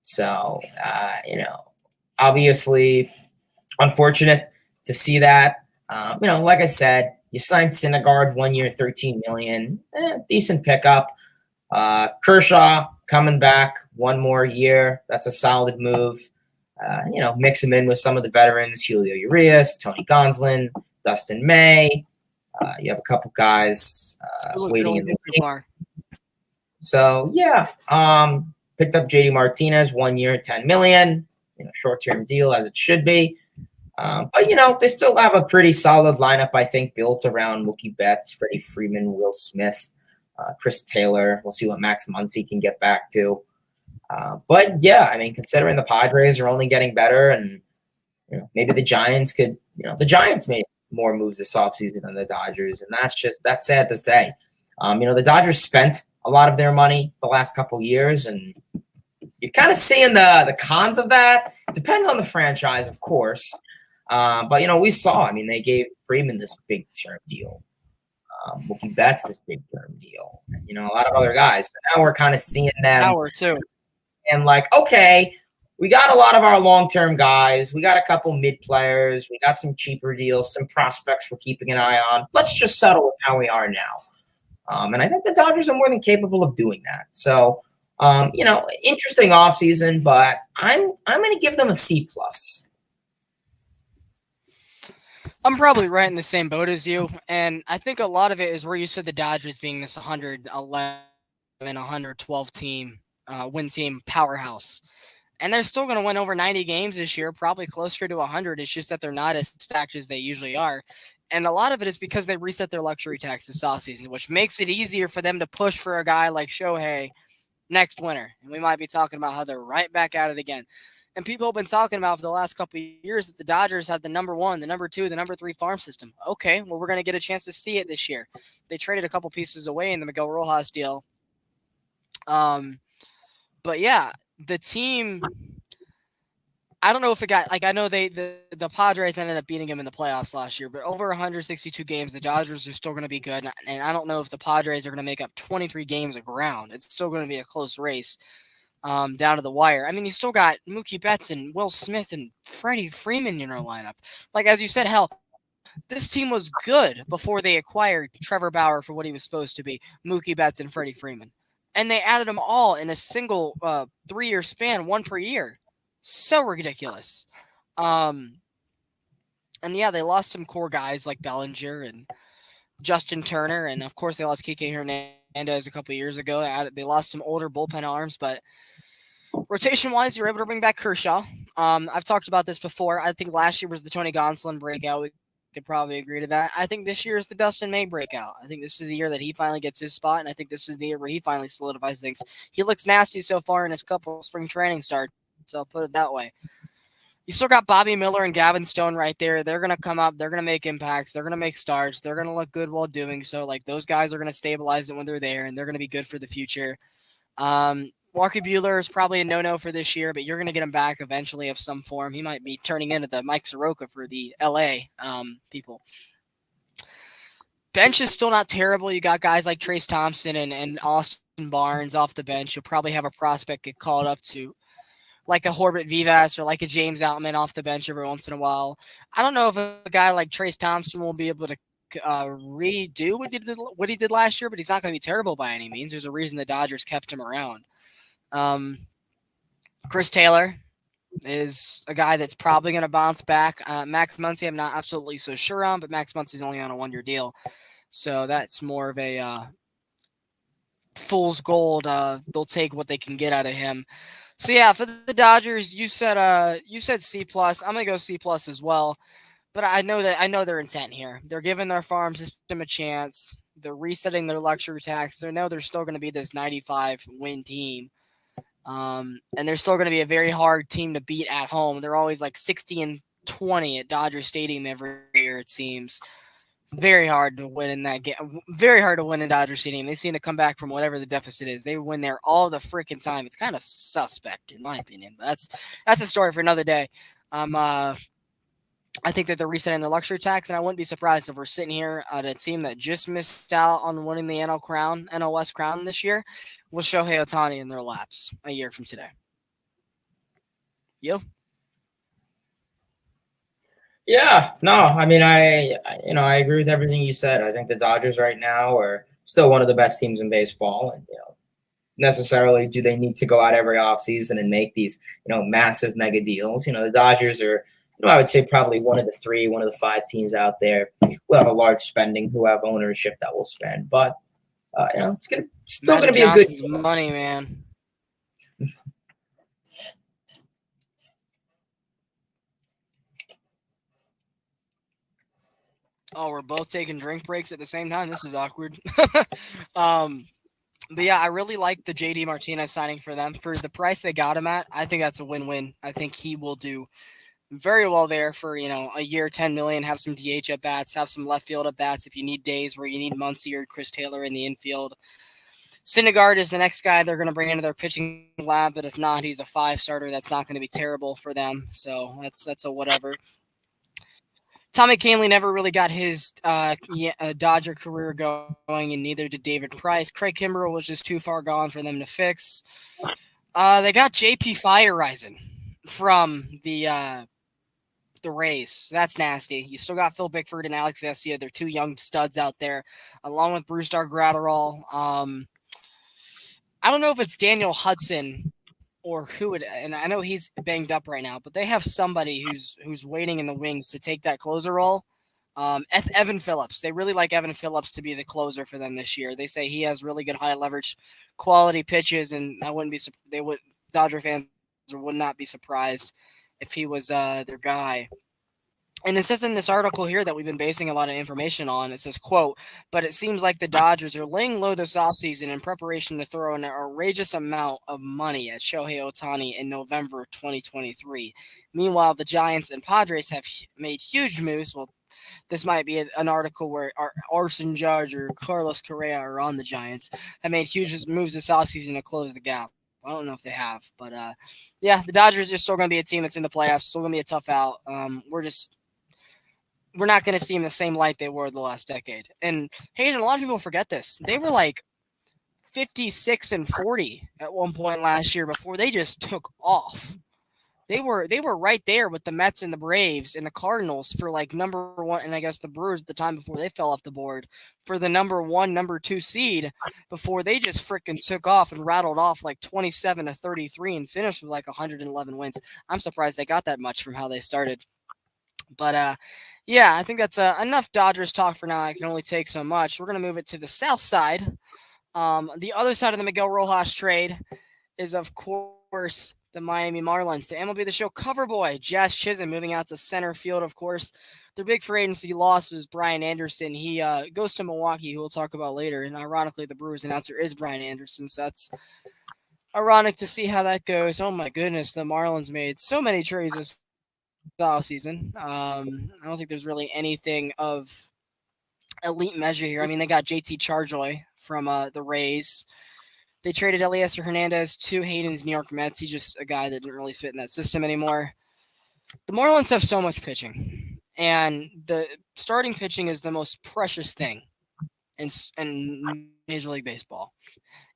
So, obviously unfortunate to see that. Like I said, you signed Syndergaard 1 year, $13 million, decent pickup. Kershaw coming back 1 more year. That's a solid move. Mix him in with some of the veterans, Julio Urias, Tony Gonsolin, Dustin May. You have a couple guys waiting in the wing. So, yeah. Picked up JD Martinez 1 year, $10 million. Short-term deal as it should be. But, they still have a pretty solid lineup, I think, built around Mookie Betts, Freddie Freeman, Will Smith, Chris Taylor. We'll see what Max Muncy can get back to. But, yeah, I mean, considering the Padres are only getting better and, maybe the Giants could – the Giants made more moves this offseason than the Dodgers, and that's sad to say. The Dodgers spent a lot of their money the last couple years, and you're kind of seeing the cons of that. It depends on the franchise, of course. But, we saw, I mean, they gave Freeman this big term deal. Mookie Betts this big term deal. And, a lot of other guys. So now we're kind of seeing them. Howard, too. And okay, we got a lot of our long-term guys. We got a couple mid players. We got some cheaper deals, some prospects we're keeping an eye on. Let's just settle with how we are now. And I think the Dodgers are more than capable of doing that. So, interesting offseason, but I'm going to give them a C+. I'm probably right in the same boat as you, and I think a lot of it is where you said the Dodgers being this 111 and 112 team win team powerhouse. And they're still going to win over 90 games this year, probably closer to 100. It's just that they're not as stacked as they usually are. And a lot of it is because they reset their luxury tax this offseason, which makes it easier for them to push for a guy like Shohei next winter. And we might be talking about how they're right back at it again. And people have been talking about for the last couple of years that the Dodgers have the number 1, the number 2, the number 3 farm system. Okay, well, we're going to get a chance to see it this year. They traded a couple pieces away in the Miguel Rojas deal. But yeah, the team, I don't know if it got, I know the Padres ended up beating him in the playoffs last year, but over 162 games, the Dodgers are still going to be good. And I don't know if the Padres are going to make up 23 games of ground. It's still going to be a close race. Down to the wire. I mean, you still got Mookie Betts and Will Smith and Freddie Freeman in your lineup. Like, as you said, hell, this team was good before they acquired Trevor Bauer for what he was supposed to be, Mookie Betts and Freddie Freeman. And they added them all in a single 3-year span, 1 per year. So ridiculous. And yeah, they lost some core guys like Bellinger and Justin Turner, and of course they lost Kike Hernandez a couple years ago. They lost some older bullpen arms, but rotation-wise, you're able to bring back Kershaw. I've talked about this before. I think last year was the Tony Gonsolin breakout. We could probably agree to that. I think this year is the Dustin May breakout. I think this is the year that he finally gets his spot, and I think this is the year where he finally solidifies things. He looks nasty so far in his couple spring training starts, so I'll put it that way. You still got Bobby Miller and Gavin Stone right there. They're going to come up. They're going to make impacts. They're going to make starts. They're going to look good while doing so. Like, those guys are going to stabilize it when they're there, and they're going to be good for the future. Walker Buehler is probably a no-no for this year, but you're going to get him back eventually of some form. He might be turning into the Mike Soroka for the L.A. People. Bench is still not terrible. You got guys like Trace Thompson and Austin Barnes off the bench. You'll probably have a prospect get called up to like a Horbert Vivas or like a James Outman off the bench every once in a while. I don't know if a guy like Trace Thompson will be able to redo what he did last year, but he's not going to be terrible by any means. There's a reason the Dodgers kept him around. Chris Taylor is a guy that's probably going to bounce back. Max Muncy, I'm not absolutely so sure on, but Max Muncy's only on a 1-year deal, so that's more of a fool's gold. They'll take what they can get out of him. So yeah, for the Dodgers, you said C+. I'm gonna go C+ as well. But I know their intent here. They're giving their farm system a chance. They're resetting their luxury tax. They know they're still going to be this 95 win team. And they're still going to be a very hard team to beat at home. They're always like 60-20 at Dodger Stadium every year, it seems. Very hard to win in that game. Very hard to win in Dodger Stadium. They seem to come back from whatever the deficit is. They win there all the freaking time. It's kind of suspect, in my opinion. But that's a story for another day. I think that they're resetting their luxury tax, and I wouldn't be surprised if we're sitting here at a team that just missed out on winning the NL West crown this year with Shohei Ohtani in their laps a year from today. You? Yeah, no, I mean, I agree with everything you said. I think the Dodgers right now are still one of the best teams in baseball, and necessarily do they need to go out every offseason and make these massive mega deals? The Dodgers are. I would say probably one of the 5 teams out there who have a large spending, who have ownership that will spend. But it's still going to be Johnson's a good money, man. Oh, we're both taking drink breaks at the same time. This is awkward. But yeah, I really like the JD Martinez signing for them. For the price they got him at, I think that's a win-win. I think he will do very well there for a year, $10 million. Have some DH at bats, have some left field at bats if you need days where you need Muncy or Chris Taylor in the infield. Syndergaard is the next guy they're going to bring into their pitching lab, but if not, he's a 5 starter. That's not going to be terrible for them. So that's a whatever. Tommy Kahnle never really got his Dodger career going, and neither did David Price. Craig Kimbrell was just too far gone for them to fix. They got JP Feyereisen from the Rays. That's nasty. You still got Phil Bickford and Alex Vesia. They're 2 young studs out there, along with Brusdar Graterol. I don't know if it's Daniel Hudson or who it, and I know he's banged up right now, but they have somebody who's waiting in the wings to take that closer role. Evan Phillips. They really like Evan Phillips to be the closer for them this year. They say he has really good high leverage quality pitches, and Dodger fans would not be surprised if he was their guy. And it says in this article here that we've been basing a lot of information on, it says, quote, but it seems like the Dodgers are laying low this offseason in preparation to throw an outrageous amount of money at Shohei Ohtani in November 2023. Meanwhile, the Giants and Padres have made huge moves. Well, this might be an article where Arson Judge or Carlos Correa are on the Giants, have made huge moves this offseason to close the gap. I don't know if they have, but yeah, the Dodgers are still going to be a team that's in the playoffs, still going to be a tough out. We're not going to see them the same light they were the last decade. And Hayden, a lot of people forget this. They were like 56-40 at one point last year before they just took off. They were right there with the Mets and the Braves and the Cardinals for like number 1, and I guess the Brewers at the time before they fell off the board for the number 1, number 2 seed before they just freaking took off and rattled off like 27-33 and finished with like 111 wins. I'm surprised they got that much from how they started. But yeah, I think that's enough Dodgers talk for now. I can only take so much. We're going to move it to the south side. The other side of the Miguel Rojas trade is, of course, the Miami Marlins. The MLB The Show cover boy, Jazz Chisholm, moving out to center field, of course. Their big free agency loss was Brian Anderson. He goes to Milwaukee, who we'll talk about later. And ironically, the Brewers announcer is Brian Anderson, so that's ironic to see how that goes. Oh, my goodness, the Marlins made so many trades this offseason. I don't think there's really anything of elite measure here. I mean, they got JT Chargoy from the Rays. They traded Eliezer Hernandez to Hayden's New York Mets. He's just a guy that didn't really fit in that system anymore. The Marlins have so much pitching, and the starting pitching is the most precious thing in Major League Baseball.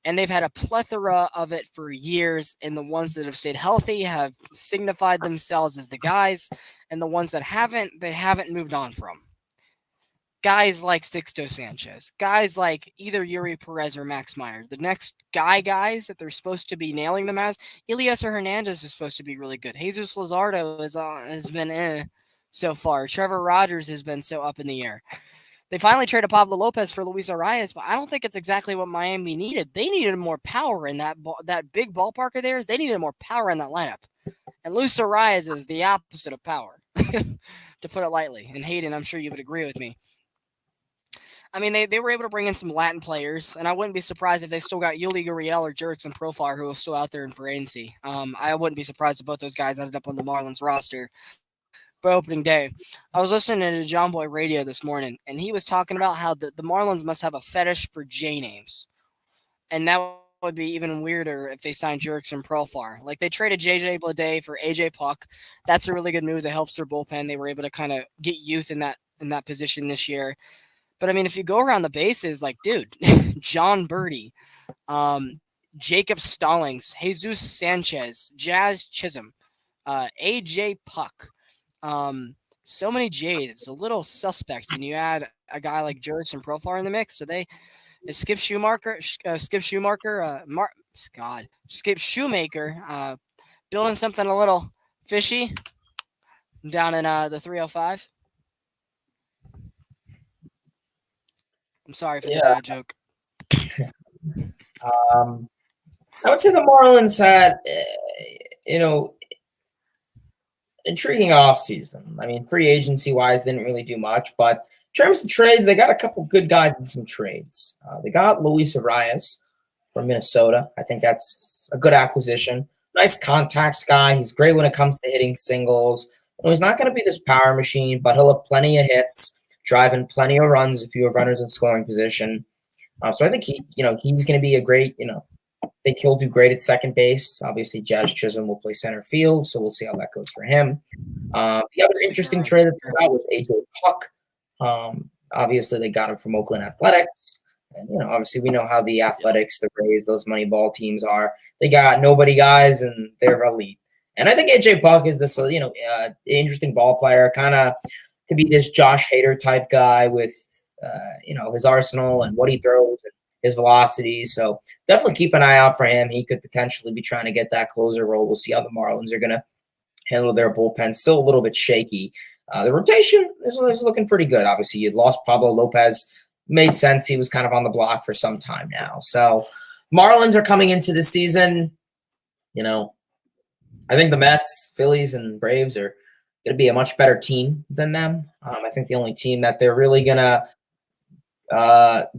And they've had a plethora of it for years, and the ones that have stayed healthy have signified themselves as the guys, and the ones that haven't, they haven't moved on from. Guys like Sixto Sanchez, guys like either Yuri Perez or Max Meyer, the next guys that they're supposed to be nailing them as. Elias Hernandez is supposed to be really good. Jesus Luzardo has been so far. Trevor Rogers has been so up in the air. They finally traded Pablo Lopez for Luis Arias, but I don't think it's exactly what Miami needed. They needed more power in that big ballpark of theirs. They needed more power in that lineup. And Luis Arias is the opposite of power, to put it lightly. And Hayden, I'm sure you would agree with me. I mean, they were able to bring in some Latin players, and I wouldn't be surprised if they still got Yuli Gurriel or Jurickson Profar, who are still out there in free agency. I wouldn't be surprised if both those guys ended up on the Marlins roster by opening day. I was listening to John Boy Radio this morning, and he was talking about how the Marlins must have a fetish for J names. And that would be even weirder if they signed Jurickson Profar. Like, they traded JJ Bleday for AJ Puck. That's a really good move that helps their bullpen. They were able to kind of get youth in that position this year. But, I mean, if you go around the bases, like, dude, John Birdie, Jacob Stallings, Jesus Sanchez, Jazz Chisholm, AJ Puck, so many J's. It's a little suspect, and you add a guy like Jurickson Profar in the mix. So Skip Shoemaker, building something a little fishy down in the 305. I'm sorry for the bad joke. I would say the Marlins had, intriguing offseason. I mean, free agency wise, didn't really do much, but in terms of trades, they got a couple good guys in some trades. They got Luis Arias from Minnesota. I think that's a good acquisition. Nice contact guy. He's great when it comes to hitting singles. He's not going to be this power machine, but he'll have plenty of hits, driving plenty of runs if you have runners in scoring position. So I think he's going to be a great, I think he'll do great at second base. Obviously, Jazz Chisholm will play center field, so we'll see how that goes for him. The other interesting trade that they got was AJ Puck. Obviously, they got him from Oakland Athletics. And, obviously, we know how the Athletics, the Rays, those Moneyball teams are. They got nobody guys, and they're elite. And I think AJ Puck is this, interesting ball player, kind of could be this Josh Hader type guy with, his arsenal and what he throws and his velocity. So definitely keep an eye out for him. He could potentially be trying to get that closer role. We'll see how the Marlins are going to handle their bullpen. Still a little bit shaky. The rotation is looking pretty good. Obviously, you lost Pablo Lopez. Made sense. He was kind of on the block for some time now. So Marlins are coming into the season. I think the Mets, Phillies, and Braves are going to be a much better team than them. I think the only team that they're really going to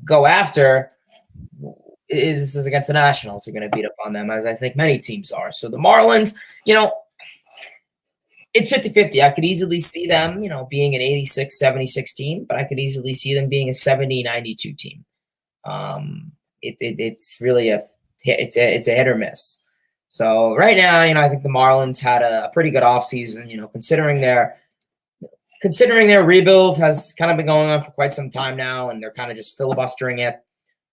go after is against the Nationals. They're going to beat up on them, as I think many teams are. So the Marlins, it's 50-50. I could easily see them, being an 86-76 team, but I could easily see them being a 70-92 team. It's really it's a hit or miss. So right now, I think the Marlins had a pretty good offseason, considering their rebuild has kind of been going on for quite some time now, and they're kind of just filibustering it.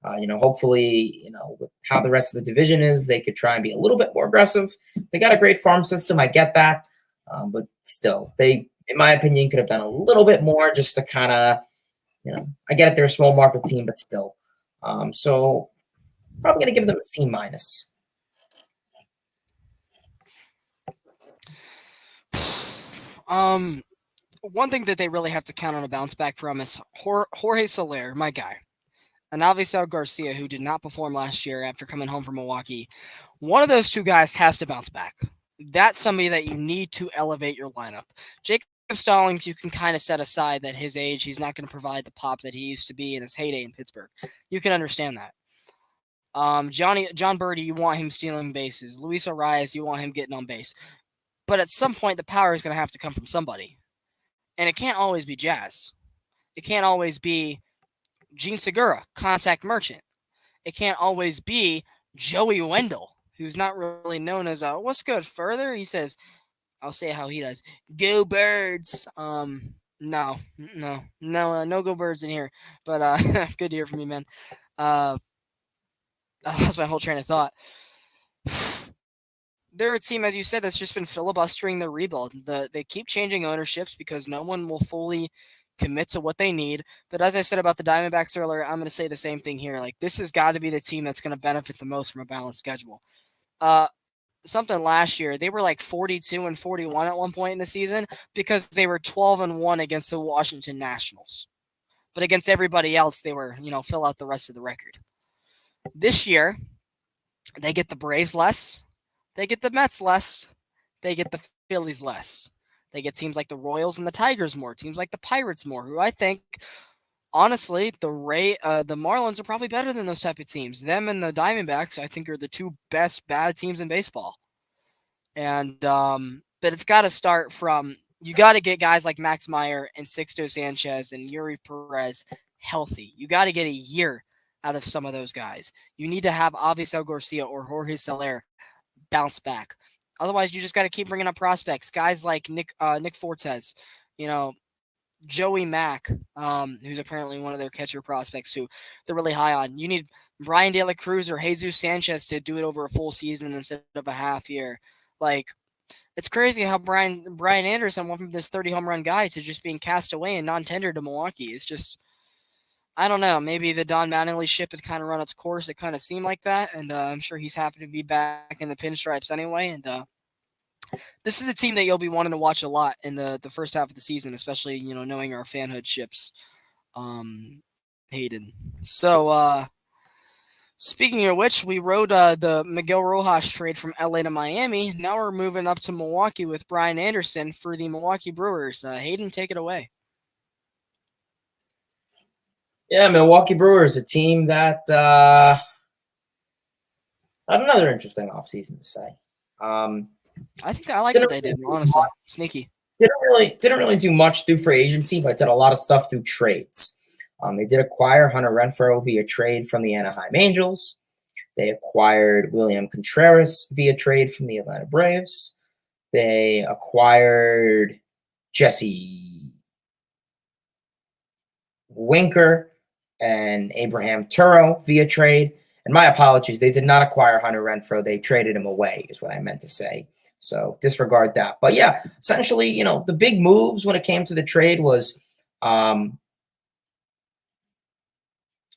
Hopefully, with how the rest of the division is, they could try and be a little bit more aggressive. They got a great farm system. I get that. But still, they, in my opinion, could have done a little bit more just to kind of, I get it. They're a small market team, but still. So probably going to give them a C-. One thing that they really have to count on a bounce back from is Jorge Soler, my guy. And Avisel Garcia, who did not perform last year after coming home from Milwaukee. One of those two guys has to bounce back. That's somebody that you need to elevate your lineup. Jacob Stallings, you can kind of set aside that his age, he's not going to provide the pop that he used to be in his heyday in Pittsburgh. You can understand that. John Birdie, you want him stealing bases. Luis Arias, you want him getting on base. But at some point, the power is going to have to come from somebody. And it can't always be Jazz. It can't always be Gene Segura, contact merchant. It can't always be Joey Wendell, who's not really known as what's good further. He says, I'll say how he does. Go Birds. No go birds in here. But good to hear from you, man. Uh, I lost my whole train of thought. They're a team, as you said, that's just been filibustering their rebuild. They keep changing ownerships because no one will fully commit to what they need. But as I said about the Diamondbacks earlier, I'm going to say the same thing here. Like, this has got to be the team that's going to benefit the most from a balanced schedule. Something last year, they were like 42 and 41 at one point in the season because they were 12 and 1 against the Washington Nationals. But against everybody else, they were, fill out the rest of the record. This year, they get the Braves less, they get the Mets less, they get the Phillies less. They get teams like the Royals and the Tigers more, teams like the Pirates more, who I think, honestly, the Marlins are probably better than those type of teams. Them and the Diamondbacks, I think, are the two best bad teams in baseball. And but it's got to start from, you got to get guys like Max Meyer and Sixto Sanchez and Yuri Perez healthy. You got to get a year out of some of those guys. You need to have Avisel Garcia or Jorge Soler bounce back. Otherwise, you just got to keep bringing up prospects, guys like Nick Fortes, Joey Mack, who's apparently one of their catcher prospects who they're really high on. You need Brian De La Cruz or Jesus Sanchez to do it over a full season instead of a half year. Like, it's crazy how Brian Anderson went from this 30 home run guy to just being cast away and non-tendered to Milwaukee. It's just, I don't know. Maybe the Don Mattingly ship had kind of run its course. It kind of seemed like that, and I'm sure he's happy to be back in the pinstripes anyway. And this is a team that you'll be wanting to watch a lot in the first half of the season, especially knowing our fanhood ships, Hayden. So speaking of which, we rode the Miguel Rojas trade from LA to Miami. Now we're moving up to Milwaukee with Brian Anderson for the Milwaukee Brewers. Hayden, take it away. Yeah, Milwaukee Brewers, a team that had another interesting offseason to say. I think I like what they did, honestly. Sneaky. Didn't really do much through free agency, but did a lot of stuff through trades. They did acquire Hunter Renfroe via trade from the Anaheim Angels. They acquired William Contreras via trade from the Atlanta Braves. They acquired Jesse Winker and Abraham Turo via trade. And my apologies, they did not acquire Hunter Renfroe. They traded him away, is what I meant to say. So disregard that. But yeah, essentially, the big moves when it came to the trade was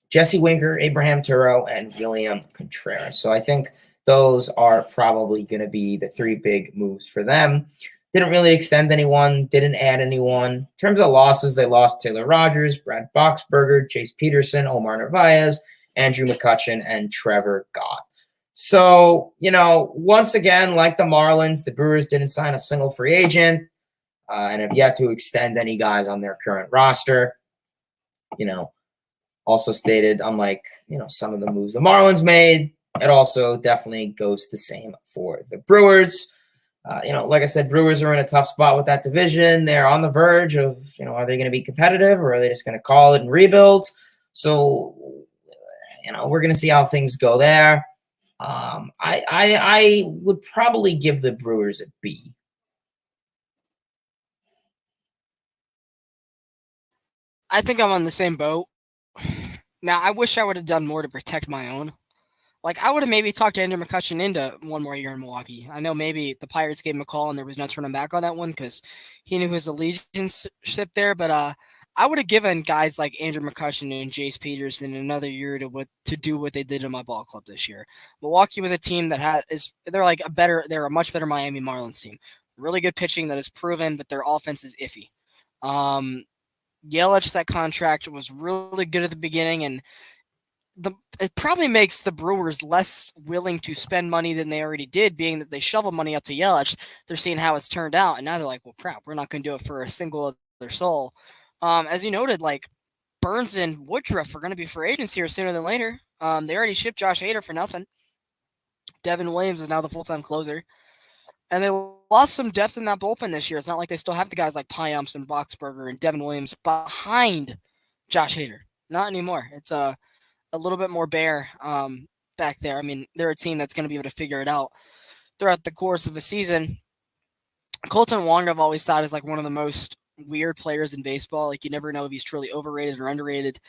Jesse Winker, Abraham Turo, and William Contreras. So I think those are probably going to be the three big moves for them. Didn't really extend anyone, didn't add anyone. In terms of losses, they lost Taylor Rogers, Brad Boxberger, Chase Peterson, Omar Narvaez, Andrew McCutchen, and Trevor Gott. So, once again, like the Marlins, the Brewers didn't sign a single free agent and have yet to extend any guys on their current roster. Also stated, unlike, some of the moves the Marlins made, it also definitely goes the same for the Brewers. Like I said, Brewers are in a tough spot with that division. They're on the verge of, are they going to be competitive or are they just going to call it and rebuild? So, we're going to see how things go there. I would probably give the Brewers a B. I think I'm on the same boat. Now, I wish I would have done more to protect my own. Like, I would have maybe talked to Andrew McCutchen into one more year in Milwaukee. I know maybe the Pirates gave him a call and there was no turning back on that one because he knew his allegiance there. But I would have given guys like Andrew McCutchen and Jace Peterson another year to do what they did in my ball club this year. Milwaukee was a team that they're a much better Miami Marlins team. Really good pitching that is proven, but their offense is iffy. Yelich, that contract was really good at the beginning, and it probably makes the Brewers less willing to spend money than they already did, being that they shovel money out to Yelich. They're seeing how it's turned out, and now they're like, well, crap, we're not going to do it for a single other soul. As you noted, like, Burns and Woodruff are going to be free agents here sooner than later. They already shipped Josh Hader for nothing. Devin Williams is now the full-time closer. And they lost some depth in that bullpen this year. It's not like they still have the guys like Pyumps and Boxberger and Devin Williams behind Josh Hader. Not anymore. It's a little bit more bare back there. I mean, they're a team that's going to be able to figure it out throughout the course of a season. Colton Wong, I've always thought, is like one of the most weird players in baseball. Like you never know if he's truly overrated or underrated.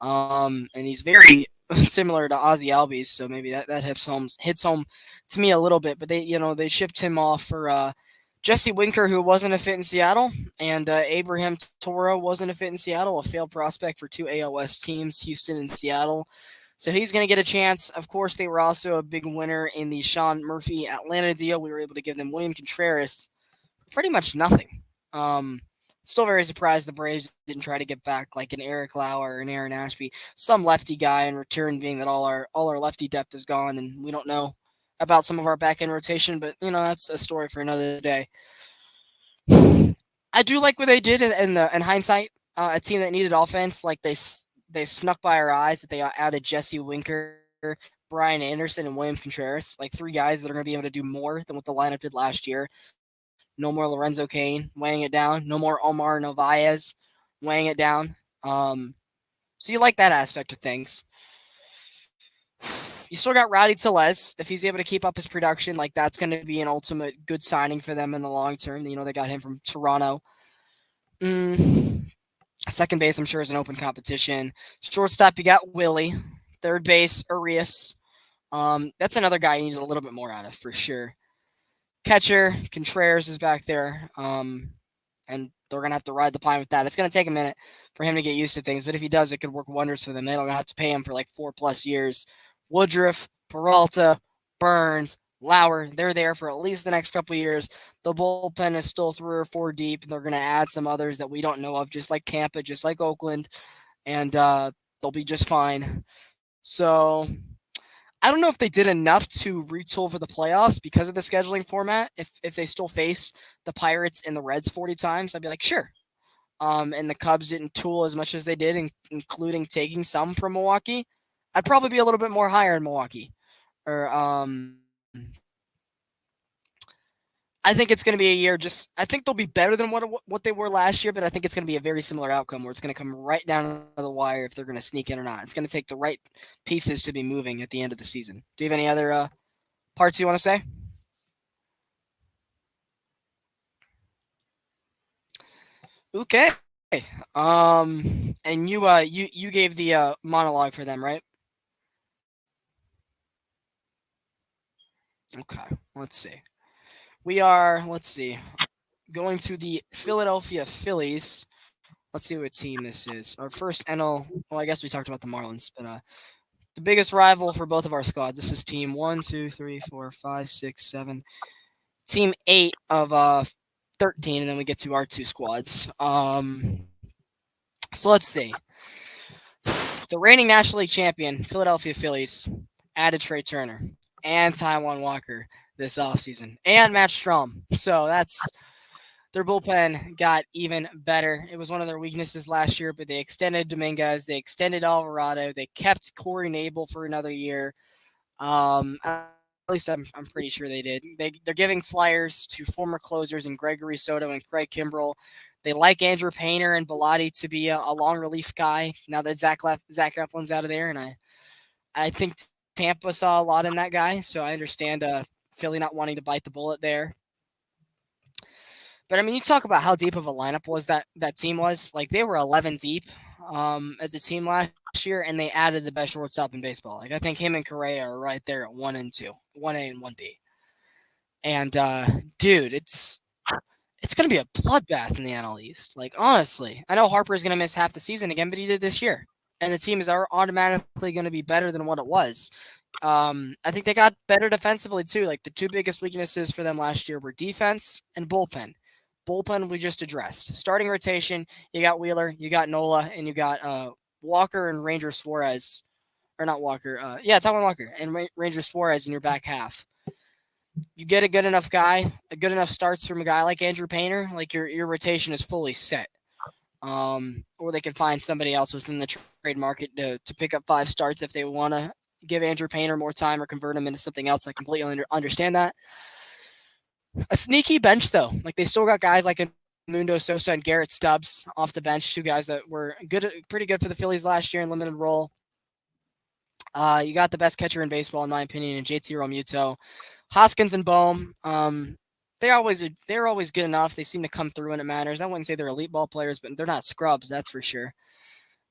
And he's very similar to Ozzy Albies, so maybe that hits home to me a little bit. But they shipped him off for Jesse Winker, who wasn't a fit in Seattle, and Abraham Toro wasn't a fit in Seattle, a failed prospect for two AOS teams, Houston and Seattle. So he's going to get a chance. Of course, they were also a big winner in the Sean Murphy Atlanta deal. We were able to give them William Contreras for pretty much nothing. Still very surprised the Braves didn't try to get back like an Eric Lauer or an Aaron Ashby, some lefty guy in return, being that all our lefty depth is gone, and we don't know about some of our back end rotation. But that's a story for another day. I do like what they did in hindsight. A team that needed offense, like they snuck by our eyes that they added Jesse Winker, Brian Anderson, and William Contreras, like three guys that are going to be able to do more than what the lineup did last year. No more Lorenzo Cain weighing it down. No more Omar Narvaez weighing it down. So you like that aspect of things. You still got Rowdy Tellez. If he's able to keep up his production, like that's going to be an ultimate good signing for them in the long term. They got him from Toronto. Second base, I'm sure, is an open competition. Shortstop, you got Willie. Third base, Arias. That's another guy you need a little bit more out of for sure. Catcher, Contreras is back there. And they're going to have to ride the pine with that. It's going to take a minute for him to get used to things, but if he does, it could work wonders for them. They don't have to pay him for like 4+ years. Woodruff, Peralta, Burns, Lauer, they're there for at least the next couple of years. The bullpen is still 3 or 4 deep. They're going to add some others that we don't know of, just like Tampa, just like Oakland, and they'll be just fine. So I don't know if they did enough to retool for the playoffs because of the scheduling format. If they still face the Pirates and the Reds 40 times, I'd be like, sure. And the Cubs didn't tool as much as they did, including taking some from Milwaukee. I'd probably be a little bit more higher in Milwaukee. Or I think it's going to be a year I think they'll be better than what they were last year, but I think it's going to be a very similar outcome where it's going to come right down to the wire if they're going to sneak in or not. It's going to take the right pieces to be moving at the end of the season. Do you have any other parts you want to say? Okay. And you gave the monologue for them, right? Okay. Let's see. Let's see, going to the Philadelphia Phillies. Let's see what team this is. Our first NL. Well, I guess we talked about the Marlins, but the biggest rival for both of our squads. This is team 1, 2, 3, 4, 5, 6, 7. Team 8 of 13, and then we get to our 2 squads. So let's see. The reigning National League champion, Philadelphia Phillies, added Trey Turner and Taijuan Walker this offseason, and Matt Strom. So their bullpen got even better. It was one of their weaknesses last year, but they extended Dominguez, they extended Alvarado, they kept Corey Nabel for another year. At least I'm pretty sure they did. They're giving flyers to former closers in Gregory Soto and Craig Kimbrell. They like Andrew Painter and Bilotti to be a long relief guy now that Zach Eflin's out of there, and I think Tampa saw a lot in that guy, so I understand Philly not wanting to bite the bullet there. But I mean, you talk about how deep of a lineup was that team was. Like they were 11 deep as a team last year, and they added the best shortstop in baseball. Like I think him and Correa are right there at 1 and 2, 1A and 1B. And dude, it's gonna be a bloodbath in the NL East. Like honestly, I know Harper is gonna miss half the season again, but he did this year, and the team is automatically going to be better than what it was. I think they got better defensively too. Like the 2 biggest weaknesses for them last year were defense and bullpen. Bullpen we just addressed. Starting rotation, you got Wheeler, you got Nola, and you got Walker and Ranger Suarez. Or not Walker. Taijuan Walker and Ranger Suarez in your back half. You get a good enough guy, a good enough starts from a guy like Andrew Painter, like your rotation is fully set. Or they could find somebody else within the trade market to pick up 5 starts if they want to give Andrew Painter more time or convert him into something else. I completely understand that. A sneaky bench, though. Like, they still got guys like Mundo Sosa and Garrett Stubbs off the bench, 2 guys that were pretty good for the Phillies last year in limited role. You got the best catcher in baseball, in my opinion, in JT Realmuto. Hoskins and Bohm. they're always good enough. They seem to come through when it matters. I wouldn't say they're elite ball players, but they're not scrubs, that's for sure.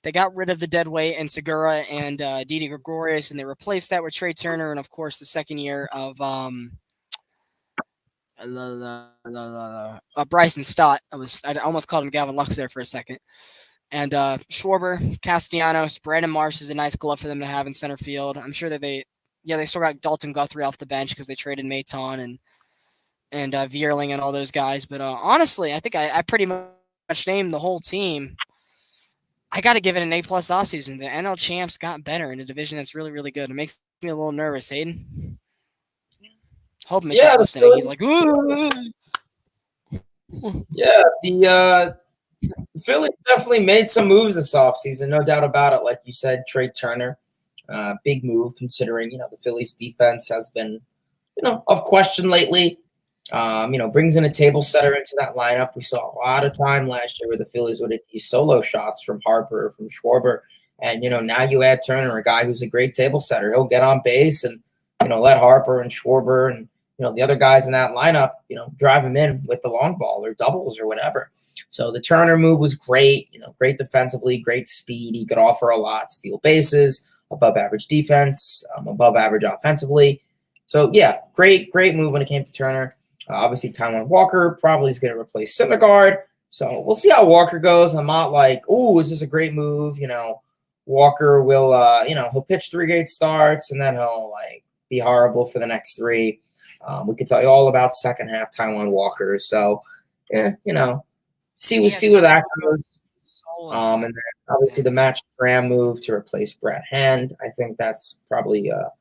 They got rid of the dead weight and Segura and Didi Gregorius, and they replaced that with Trey Turner, and of course the second year of Bryson Stott. I almost called him Gavin Lux there for a second. And Schwarber, Castellanos, Brandon Marsh is a nice glove for them to have in center field. I'm sure that they still got Dalton Guthrie off the bench because they traded Maton and Vierling and all those guys. But honestly, I think I pretty much named the whole team. I got to give it an A+ offseason. The NL champs got better in a division that's really, really good. It makes me a little nervous, Hayden. Hope Mitch is listening. He's like, ooh. Yeah, the Phillies definitely made some moves this offseason, no doubt about it. Like you said, Trey Turner, big move considering, the Phillies defense has been, of question lately. Brings in a table setter into that lineup. We saw a lot of time last year where the Phillies would hit these solo shots from Harper, from Schwarber. And, now you add Turner, a guy who's a great table setter. He'll get on base and, let Harper and Schwarber and, the other guys in that lineup, drive him in with the long ball or doubles or whatever. So the Turner move was great, great defensively, great speed. He could offer a lot, steal bases, above average defense, above average offensively. So, yeah, great move when it came to Turner. Obviously, Taijuan Walker probably is going to replace Syndergaard. So we'll see how Walker goes. I'm not like, ooh, is this a great move? Walker will, he'll pitch 3 great starts and then he'll be horrible for the next 3. We could tell you all about second half Taijuan Walker. So, yeah, see where that goes. And then obviously the Match Graham move to replace Brett Hand. I think that's probably a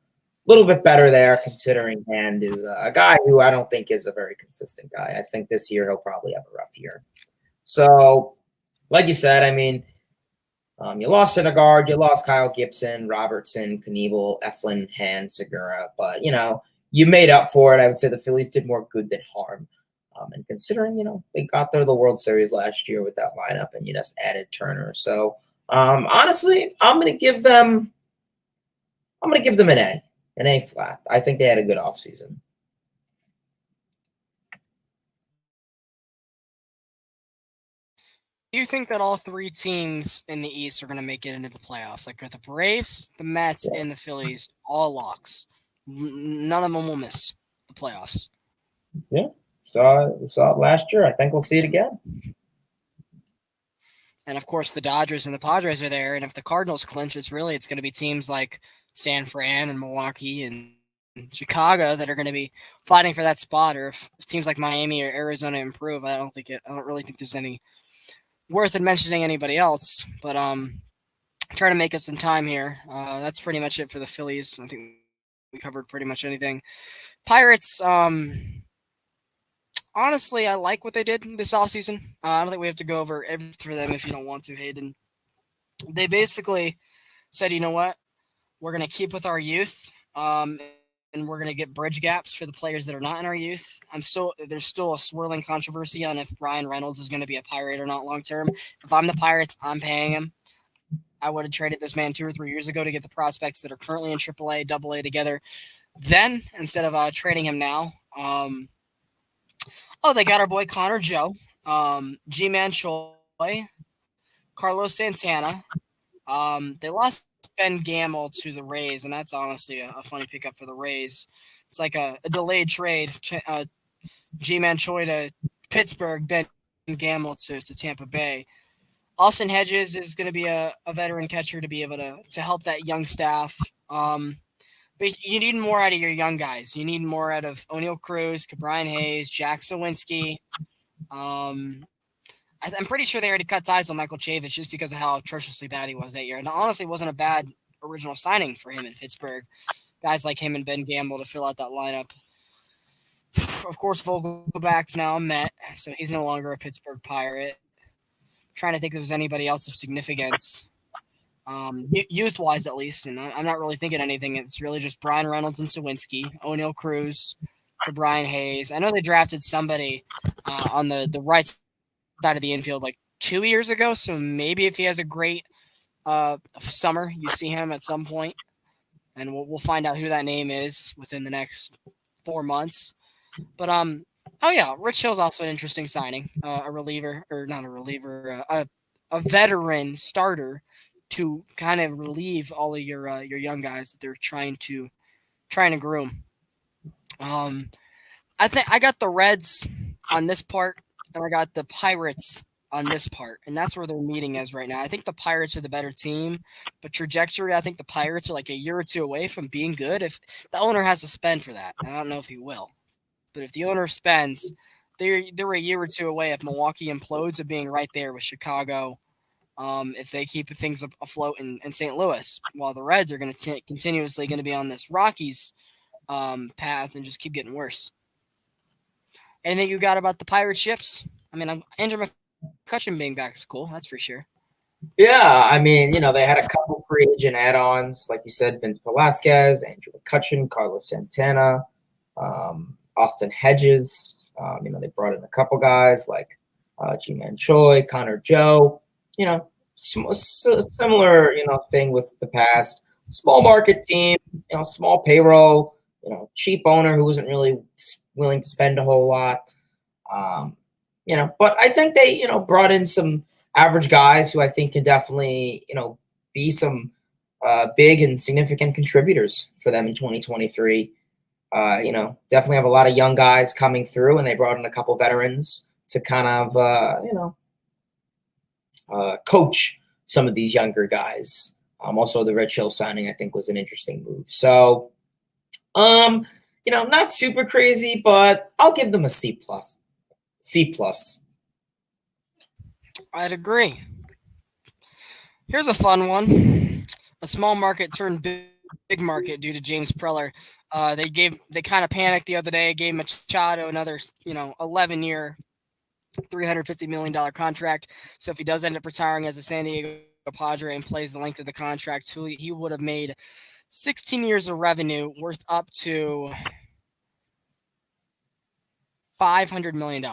little bit better there, considering Hand is a guy who I don't think is a very consistent guy. I think this year he'll probably have a rough year. So, like you said, you lost Syndergaard, you lost Kyle Gibson, Robertson, Knievel, Eflin, Hand, Segura, but you made up for it. I would say the Phillies did more good than harm. And considering, they got there the World Series last year with that lineup and you just added Turner. So, honestly, I'm going to give them an A flat. I think they had a good offseason. Do you think that all 3 teams in the East are going to make it into the playoffs? Like, are the Braves, the Mets, and the Phillies all locks? None of them will miss the playoffs. Yeah. We saw it last year. I think we'll see it again. And, of course, the Dodgers and the Padres are there. And if the Cardinals clinch, it's going to be teams like San Fran and Milwaukee and Chicago that are going to be fighting for that spot. Or if teams like Miami or Arizona improve, I don't really think there's any worth in mentioning anybody else. But trying to make us some time here. That's pretty much it for the Phillies. I think we covered pretty much anything. Pirates, honestly, I like what they did this offseason. I don't think we have to go over everything for them if you don't want to, Hayden. They basically said, you know what? We're going to keep with our youth, and we're going to get bridge gaps for the players that are not in our youth. There's still a swirling controversy on if Ryan Reynolds is going to be a Pirate or not long term. If I'm the Pirates, I'm paying him. I would have traded this man 2 or 3 years ago to get the prospects that are currently in AAA, AA together then instead of trading him now. They got our boy Connor Joe, G-Man Choi, Carlos Santana. They lost Ben Gamble to the Rays, and that's honestly a funny pickup for the Rays. It's like a delayed trade. G-Man Choi to Pittsburgh, Ben Gamble to Tampa Bay. Austin Hedges is going to be a veteran catcher to be able to help that young staff. But you need more out of your young guys. You need more out of O'Neal Cruz, Brian Hayes, Jack Sawinski. I'm pretty sure they already cut ties with Michael Chavis just because of how atrociously bad he was that year. And honestly, it wasn't a bad original signing for him in Pittsburgh. Guys like him and Ben Gamble to fill out that lineup. Of course, Vogelback's now a Met, so he's no longer a Pittsburgh Pirate. Trying to think if there's anybody else of significance. Youth-wise, at least, and I'm not really thinking anything. It's really just Brian Reynolds and Sawinski, O'Neal Cruz, to Brian Hayes. I know they drafted somebody on the right side of the infield like 2 years ago, so maybe if he has a great summer, you see him at some point, and we'll find out who that name is within the next 4 months. But Oh yeah, Rich Hill's also an interesting signing. A reliever, or not a reliever, a veteran starter to kind of relieve all of your young guys that they're trying to groom. Um, I think I got the Reds on this part, and I got the Pirates on this part, and that's where their meeting is right now. I think the Pirates are the better team, but trajectory, I think the Pirates are like a year or two away from being good. If the owner has to spend for that, and I don't know if he will, but if the owner spends, they're a year or two away if Milwaukee implodes of being right there with Chicago. If they keep things afloat in St. Louis, while the Reds are going to continuously going to be on this Rockies path and just keep getting worse. Anything you got about the pirate ships? I mean, Andrew McCutcheon being back is cool. That's for sure. Yeah, I mean, they had a couple free agent add-ons, like you said, Vince Velasquez, Andrew McCutcheon, Carlos Santana, Austin Hedges. They brought in a couple guys like G-Man Choi, Connor Joe. Similar, thing with the past. Small market team, small payroll, cheap owner who wasn't really willing to spend a whole lot. Um, but I think they, brought in some average guys who I think can definitely, be some big and significant contributors for them in 2023. Definitely have a lot of young guys coming through, and they brought in a couple veterans to kind of, coach some of these younger guys. Also, the Red Hill signing, I think, was an interesting move. So, not super crazy, but I'll give them a C plus. C plus. I'd agree. Here's a fun one. A small market turned big market due to James Preller. They kind of panicked the other day, gave Machado another 11-year, $350 million contract. So if he does end up retiring as a San Diego Padre and plays the length of the contract, he would have made 16 years of revenue worth up to $500 million.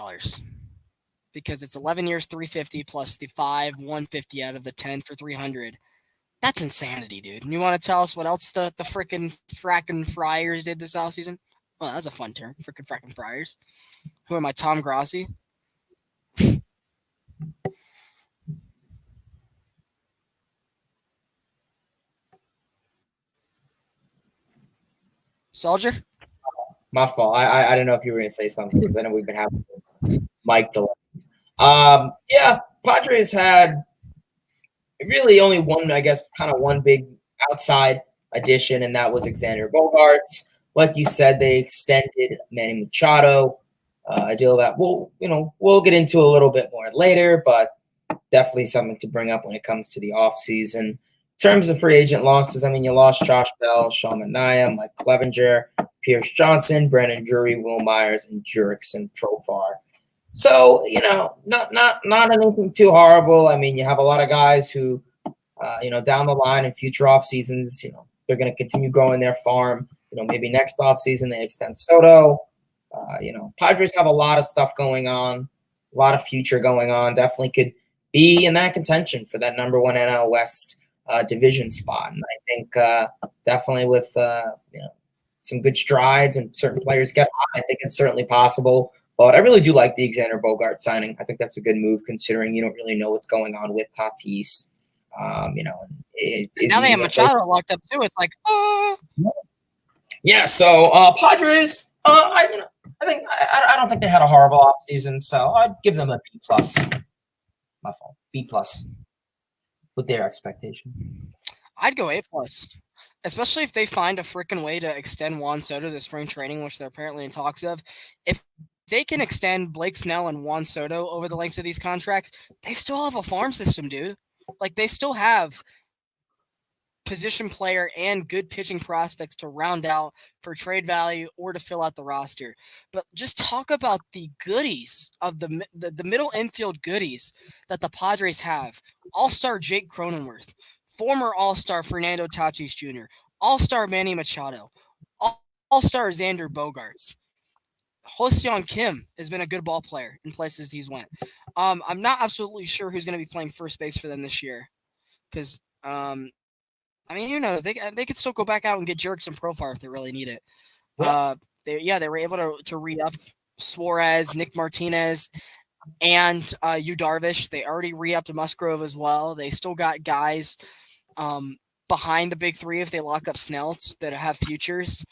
Because it's 11 years, 350 plus the 150 out of the 10 for 300. That's insanity, dude. And you want to tell us what else the frackin' Friars did this offseason? Well, that's a fun term. Frackin' Friars. Who am I, Tom Grossi? Soldier? My fault. I don't know if you were going to say something because I know we've been having Mike delay. Yeah, Padres had really only one, I guess, kind of one big outside addition, and that was Xander Bogaerts. Like you said, they extended Manny Machado, a deal that we'll get into a little bit more later, but definitely something to bring up when it comes to the offseason. In terms of free agent losses, I mean, you lost Josh Bell, Sean Manaea, Mike Clevenger, Pierce Johnson, Brandon Drury, Will Myers, and Jurickson Profar. So, not anything too horrible. I mean, you have a lot of guys who, down the line in future off seasons, they're going to continue growing their farm. Maybe next off season they extend Soto. Padres have a lot of stuff going on, a lot of future going on. Definitely could be in that contention for that number one NL West division spot. And I think definitely with some good strides and certain players get hot, I think it's certainly possible. But I really do like the Xander Bogaerts signing. I think that's a good move considering you don't really know what's going on with Tatis. Now they have Machado locked up too. It's like, yeah. So Padres, I don't think they had a horrible offseason, so I'd give them a B plus. My fault, B plus with their expectations. I'd go A plus. Especially if they find a freaking way to extend Juan Soto to spring training, which they're apparently in talks of. If they can extend Blake Snell and Juan Soto over the lengths of these contracts, they still have a farm system, dude. Like, they still have position player and good pitching prospects to round out for trade value or to fill out the roster. But just talk about the goodies of the middle infield goodies that the Padres have. All-star Jake Cronenworth, former All-Star Fernando Tatis Jr., All-Star Manny Machado, All-Star Xander Bogaerts. Ho-Seong Kim has been a good ball player in places he's went. I'm not absolutely sure who's going to be playing first base for them this year because, who knows? They could still go back out and get Jurickson Profar if they really need it. Yeah. They were able to re-up Suarez, Nick Martinez, and Yu Darvish. They already re-upped Musgrove as well. They still got guys behind the big three if they lock up Snell that have futures.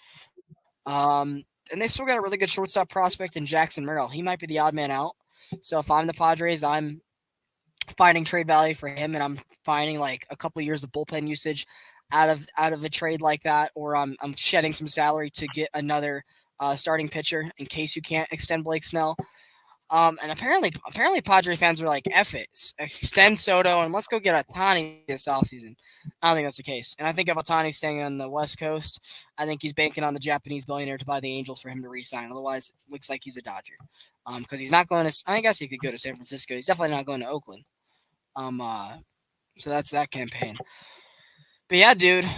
And they still got a really good shortstop prospect in Jackson Merrill. He might be the odd man out. So if I'm the Padres, I'm finding trade value for him, and I'm finding like a couple of years of bullpen usage out of a trade like that, or I'm shedding some salary to get another starting pitcher in case you can't extend Blake Snell. And apparently Padre fans were like, F it, extend Soto and let's go get Ohtani this offseason. I don't think that's the case. And I think if Ohtani's staying on the West Coast, I think he's banking on the Japanese billionaire to buy the Angels for him to re-sign. Otherwise, it looks like he's a Dodger. Because he's not going to, I guess he could go to San Francisco. He's definitely not going to Oakland. So that's that campaign. But yeah, dude,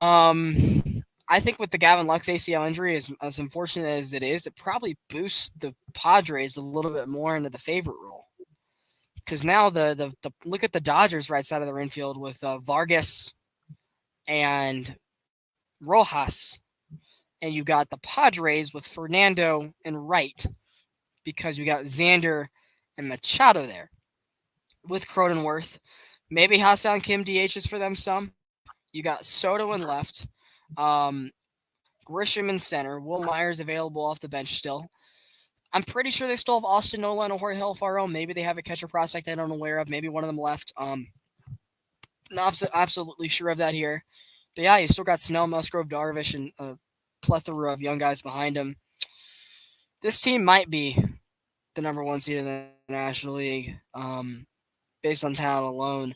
I think with the Gavin Lux ACL injury, as unfortunate as it is, it probably boosts the Padres a little bit more into the favorite role. Because now the look at the Dodgers right side of their infield with Vargas and Rojas, and you got the Padres with Fernando and Wright, because you got Xander and Machado there with Cronenworth. Maybe Hassan Kim DHs for them some. You got Soto in left. Grisham in center. Will Myers available off the bench still. I'm pretty sure they still have Austin Nola and Jorge Alfaro. Maybe they have a catcher prospect I don't aware of. Maybe one of them left. Not absolutely sure of that here. But yeah, you still got Snell, Musgrove, Darvish, and a plethora of young guys behind him. This team might be the number one seed in the National League, based on talent alone.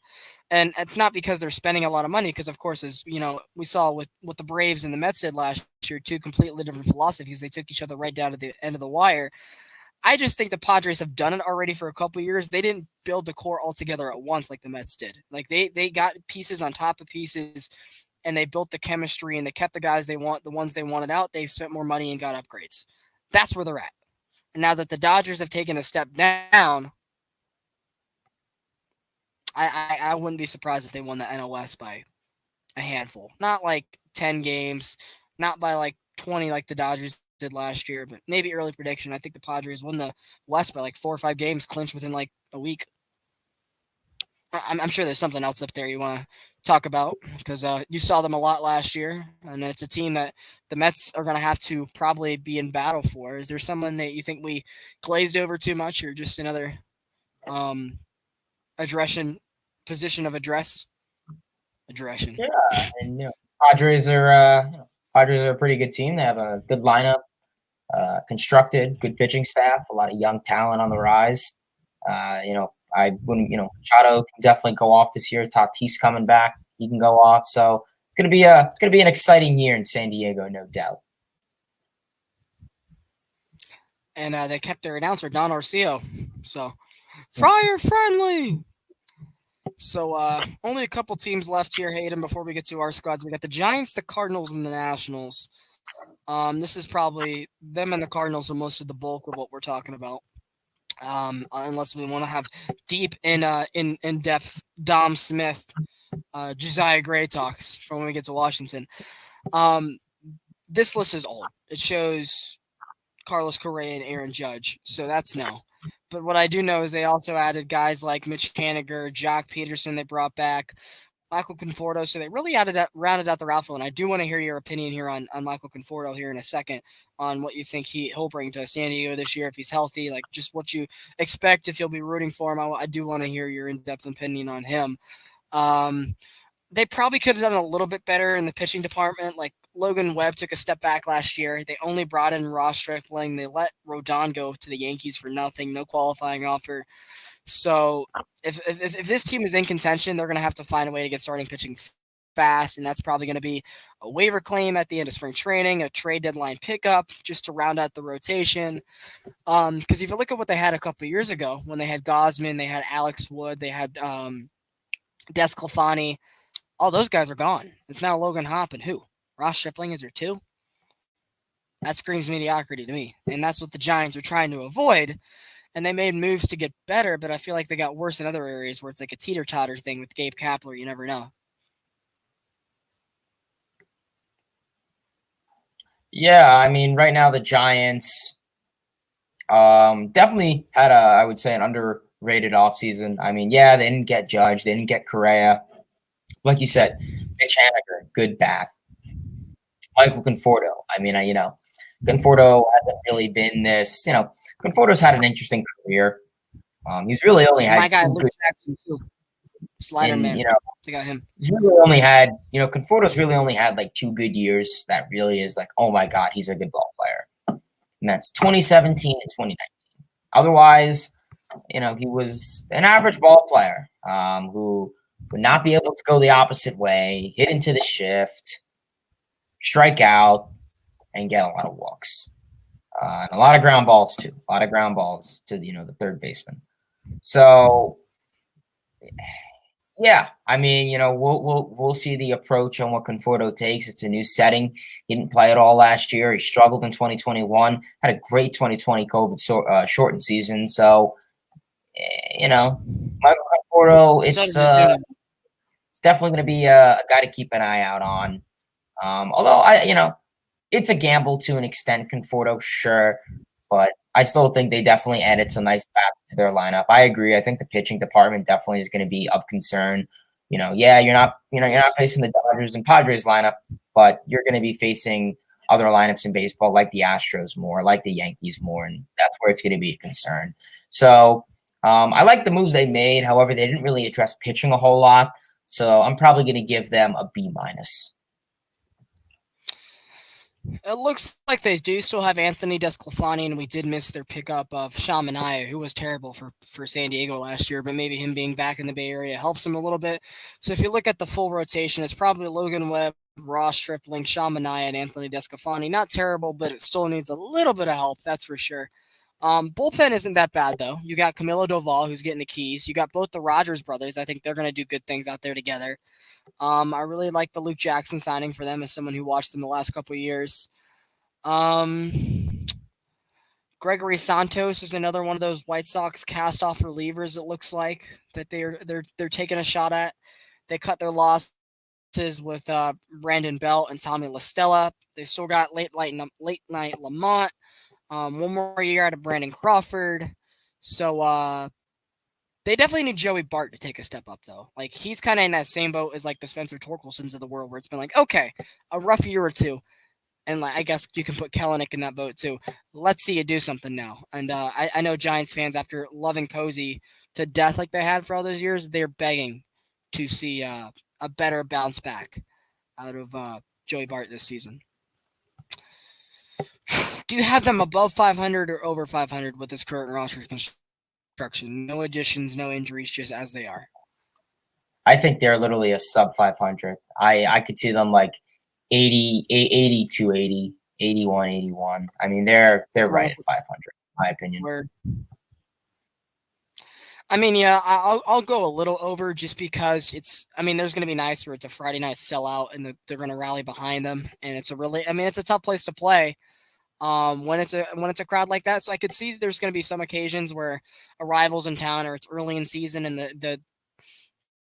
And it's not because they're spending a lot of money, because, of course, as you know, we saw with what the Braves and the Mets did last year, two completely different philosophies. They took each other right down to the end of the wire. I just think the Padres have done it already for a couple of years. They didn't build the core all together at once like the Mets did. Like they got pieces on top of pieces, and they built the chemistry, and they kept the guys they want, the ones they wanted out. They've spent more money and got upgrades. That's where they're at. And now that the Dodgers have taken a step down, I wouldn't be surprised if they won the NL West by a handful. Not like 10 games, not by like 20 like the Dodgers did last year, but maybe early prediction. I think the Padres won the West by like 4 or 5 games, clinched within like a week. I'm sure there's something else up there you want to talk about, because you saw them a lot last year, and it's a team that the Mets are going to have to probably be in battle for. Is there someone that you think we glazed over too much, or just another position of address? Aggression. Yeah, and Padres are a pretty good team. They have a good lineup, constructed, good pitching staff, a lot of young talent on the rise. I wouldn't, Machado can definitely go off this year. Tatis coming back, he can go off. So it's gonna be an exciting year in San Diego, no doubt. And they kept their announcer Don Orsillo, so Friar friendly. So only a couple teams left here, Hayden, before we get to our squads. We got the Giants, the Cardinals, and the Nationals. This is probably them and the Cardinals are most of the bulk of what we're talking about. Unless we want to have deep in depth Dom Smith, Josiah Gray talks for when we get to Washington. This list is old. It shows Carlos Correa and Aaron Judge, so that's no. But what I do know is they also added guys like Mitch Haniger, Jock Peterson they brought back, Michael Conforto. So they really rounded out their outfield. And I do want to hear your opinion here on Michael Conforto here in a second, on what you think he'll bring to San Diego this year if he's healthy, like just what you expect, if you'll be rooting for him. I do want to hear your in-depth opinion on him. They probably could have done a little bit better in the pitching department. Like Logan Webb took a step back last year. They only brought in Ross Stripling. They let Rodon go to the Yankees for nothing, no qualifying offer. So if this team is in contention, they're going to have to find a way to get starting pitching fast, and that's probably going to be a waiver claim at the end of spring training, a trade deadline pickup just to round out the rotation. Because if you look at what they had a couple of years ago, when they had Gosman, they had Alex Wood, they had Desclafani, all those guys are gone. It's now Logan Hopp and who? Ross Stripling is there too? That screams mediocrity to me, and that's what the Giants are trying to avoid. And they made moves to get better, but I feel like they got worse in other areas where it's like a teeter-totter thing with Gabe Kapler. You never know. Yeah, I mean, right now the Giants, Definitely had I would say, an underrated offseason. I mean, yeah, they didn't get Judge, they didn't get Correa. Like you said, Mitch Haniger, good bat. Michael Conforto. I mean, Conforto hasn't really been this. Conforto's had an interesting career. He's really only My had guy two Luke good Jackson too, slider in man. I got him. he's really only had Conforto's really only had like two good years that really is like, oh my god, he's a good ball player. And that's 2017 and 2019. Otherwise, he was an average ball player who would not be able to go the opposite way, hit into the shift, strike out, and get a lot of walks. And a lot of ground balls too. A lot of ground balls to the third baseman. So yeah, I mean, we'll see the approach on what Conforto takes. It's a new setting. He didn't play at all last year. He struggled in 2021. Had a great 2020 COVID shortened season. So, Michael Conforto, it's definitely going to be a guy to keep an eye out on. Although it's a gamble to an extent, Conforto, sure, but I still think they definitely added some nice bats to their lineup. I agree. I think the pitching department definitely is going to be of concern. Yeah, you're not facing the Dodgers and Padres lineup, but you're going to be facing other lineups in baseball like the Astros more, like the Yankees more, and that's where it's going to be a concern. So I like the moves they made. However, they didn't really address pitching a whole lot. So I'm probably going to give them a B-. It looks like they do still have Anthony Desclafani, and we did miss their pickup of Sean Manaea, who was terrible for San Diego last year, but maybe him being back in the Bay Area helps him a little bit. So if you look at the full rotation, it's probably Logan Webb, Ross Stripling, Sean Manaea, and Anthony Desclafani. Not terrible, but it still needs a little bit of help, that's for sure. Bullpen isn't that bad, though. You got Camilo Doval, who's getting the keys. You got both the Rogers brothers. I think they're going to do good things out there together. I really like the Luke Jackson signing for them as someone who watched them the last couple of years. Gregory Santos is another one of those White Sox cast-off relievers. It looks like that they're taking a shot at. They cut their losses with Brandon Belt and Tommy La Stella. They still got late night Lamont. One more year out of Brandon Crawford. So they definitely need Joey Bart to take a step up, though. Like, he's kind of in that same boat as like the Spencer Torkelsons of the world, where it's been like, okay, a rough year or two. And like, I guess you can put Kelenic in that boat too. Let's see you do something now. And I know Giants fans, after loving Posey to death like they had for all those years, they're begging to see a better bounce back out of Joey Bart this season. Do you have them above 500 or over 500 with this current roster construction? No additions, no injuries, just as they are. I think they're literally a sub 500. I could see them like 80, 82, 80, 81, 81. I mean, they're right at 500, in my opinion. I mean, yeah, I'll go a little over just because there's going to be nights where it's a Friday night sellout and they're going to rally behind them, and it's a tough place to play when it's a crowd like that. So I could see there's going to be some occasions where a rival's in town or it's early in season and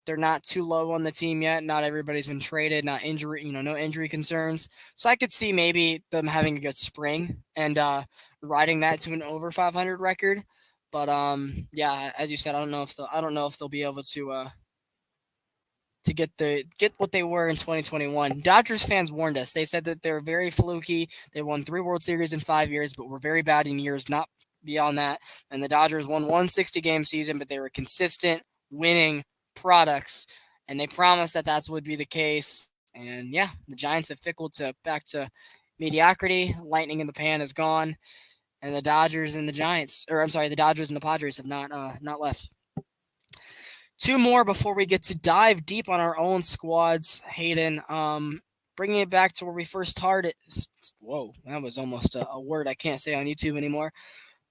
they're not too low on the team yet. Not everybody's been traded, no injury concerns. So I could see maybe them having a good spring and riding that to an over 500 record. But yeah, as you said, I don't know if they'll be able to get what they were in 2021. Dodgers fans warned us. They said that they're very fluky. They won 3 World Series in 5 years, but were very bad in years not beyond that. And the Dodgers won 160 game season, but they were consistent, winning products, and they promised that would be the case. And yeah, the Giants have fickled back to mediocrity. Lightning in the pan is gone, and the Dodgers and the Padres have not left. 2 more before we get to dive deep on our own squads, Hayden. Bringing it back to where we first started. Whoa, that was almost a word I can't say on YouTube anymore.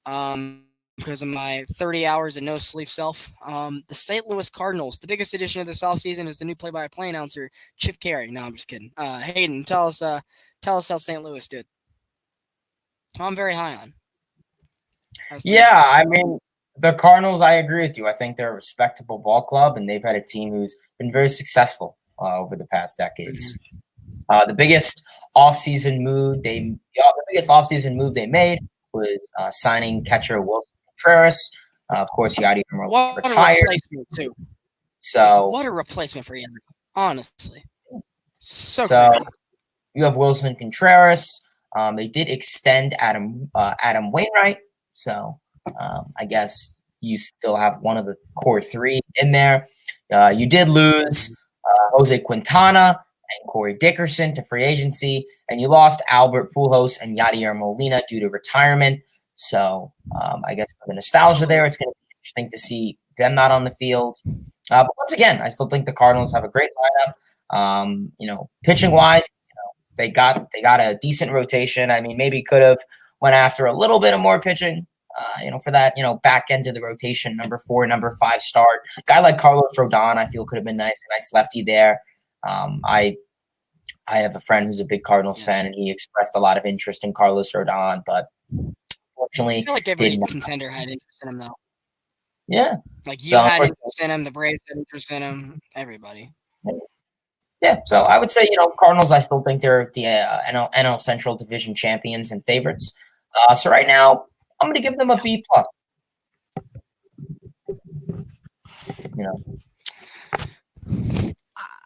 Because of my 30 hours and no sleep self. The St. Louis Cardinals. The biggest addition of this offseason is the new play-by-play announcer, Chip Carey. No, I'm just kidding. Hayden, tell us how St. Louis did. I'm very high on. Yeah, I mean, the Cardinals, I agree with you. I think they're a respectable ball club, and they've had a team who's been very successful over the past decades. The biggest offseason move they made was signing catcher Wilson Contreras. Of course, Yadier What retired. a replacement, too. So what a replacement for Yadier, honestly. So crazy. You have Wilson Contreras. They did extend Adam Wainwright. So I guess you still have one of the core three in there. You did lose Jose Quintana and Corey Dickerson to free agency, and you lost Albert Pujols and Yadier Molina due to retirement. So I guess for the nostalgia there, it's going to be interesting to see them not on the field. But once again, I still think the Cardinals have a great lineup. Pitching wise, they got a decent rotation. I mean, maybe could have went after a little bit of more pitching. For that, back end of the rotation, number 4, number 5 start. A guy like Carlos Rodon, I feel could have been nice. A nice lefty there. I have a friend who's a big Cardinals fan, and he expressed a lot of interest in Carlos Rodon, but fortunately, I feel like every contender had interest in him, though. Yeah, like you had interest in him, the Braves had interest in him, everybody. Yeah, so I would say, Cardinals, I still think they're the NL Central Division champions and favorites. So right now, I'm going to give them a B+.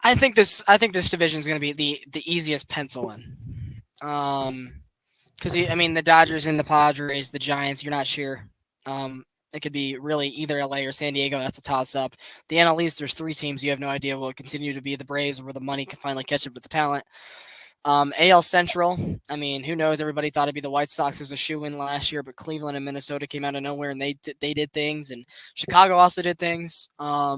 I think this division is going to be the easiest pencil in. Because the Dodgers and the Padres, the Giants, you're not sure. It could be really either LA or San Diego. That's a toss-up. The NL East, there's 3 teams. You have no idea will continue to be the Braves, where the money can finally catch up with the talent. AL Central, who knows? Everybody thought it'd be the White Sox as a shoe-in last year, but Cleveland and Minnesota came out of nowhere, and they did things, and Chicago also did things. I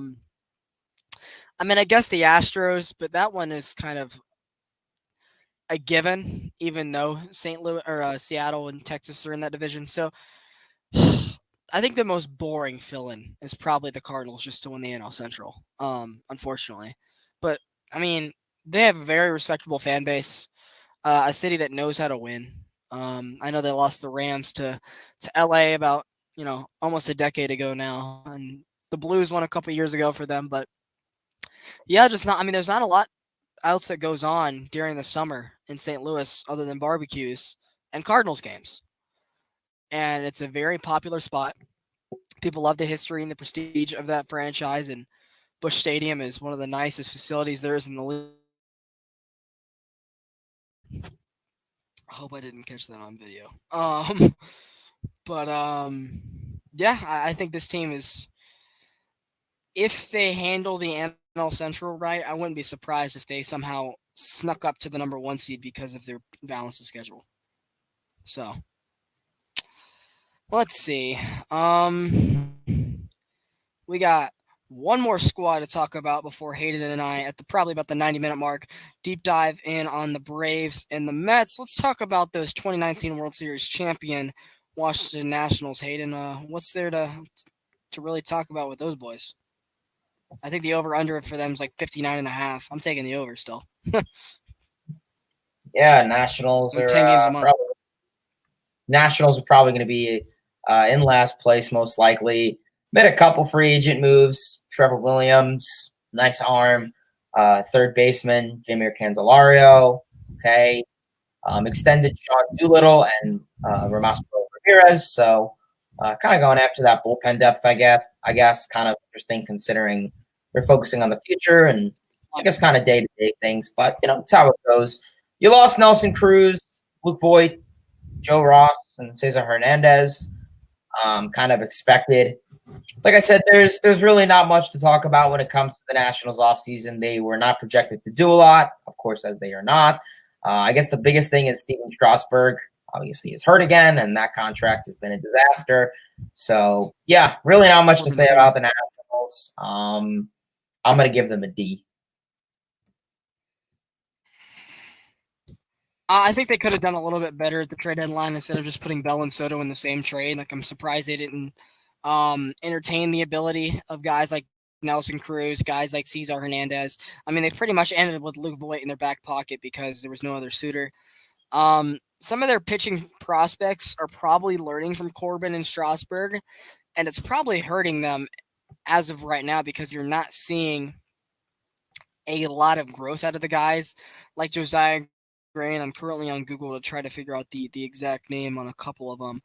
guess the Astros, but that one is kind of a given, even though St. Louis or Seattle and Texas are in that division. So I think the most boring fill-in is probably the Cardinals just to win the NL Central, unfortunately. But, they have a very respectable fan base, a city that knows how to win. I know they lost the Rams to LA about, almost a decade ago now, and the Blues won a couple years ago for them. But, yeah, just not – there's not a lot else that goes on during the summer in St. Louis other than barbecues and Cardinals games. And it's a very popular spot. People love the history and the prestige of that franchise, and Busch Stadium is one of the nicest facilities there is in the league. I hope I didn't catch that on video. Yeah, I think this team is, if they handle the NL Central right, I wouldn't be surprised if they somehow snuck up to the number 1 seed because of their balanced schedule. So let's see. We got one more squad to talk about before Hayden and I, at probably about the 90-minute mark, deep dive in on the Braves and the Mets. Let's talk about those 2019 World Series champion Washington Nationals. Hayden, what's there to really talk about with those boys? I think the over-under for them is like 59.5. I'm taking the over still. Yeah, Nationals are 10 games a month. Nationals are probably going to be in last place most likely. Made a couple free agent moves. Trevor Williams, nice arm. Third baseman, Jeimer Candelario. Okay. Extended Sean Doolittle and Ramasco Ramirez. So kind of going after that bullpen depth, I guess. Kind of interesting considering they're focusing on the future and I guess kind of day-to-day things. But, that's how it goes. You lost Nelson Cruz, Luke Voigt, Joe Ross, and Cesar Hernandez. Kind of expected. Like I said, there's really not much to talk about when it comes to the Nationals offseason. They were not projected to do a lot, of course, as they are not. I guess the biggest thing is Steven Strasburg obviously is hurt again, and that contract has been a disaster. So, yeah, really not much to say about the Nationals. I'm going to give them a D. I think they could have done a little bit better at the trade deadline instead of just putting Bell and Soto in the same trade. Like, I'm surprised they didn't entertain the ability of guys like Nelson Cruz, guys like Cesar Hernandez. They pretty much ended with Luke Voigt in their back pocket because there was no other suitor. Some of their pitching prospects are probably learning from Corbin and Strasburg, and it's probably hurting them as of right now because you're not seeing a lot of growth out of the guys like Josiah brain. I'm currently on Google to try to figure out the exact name on a couple of them.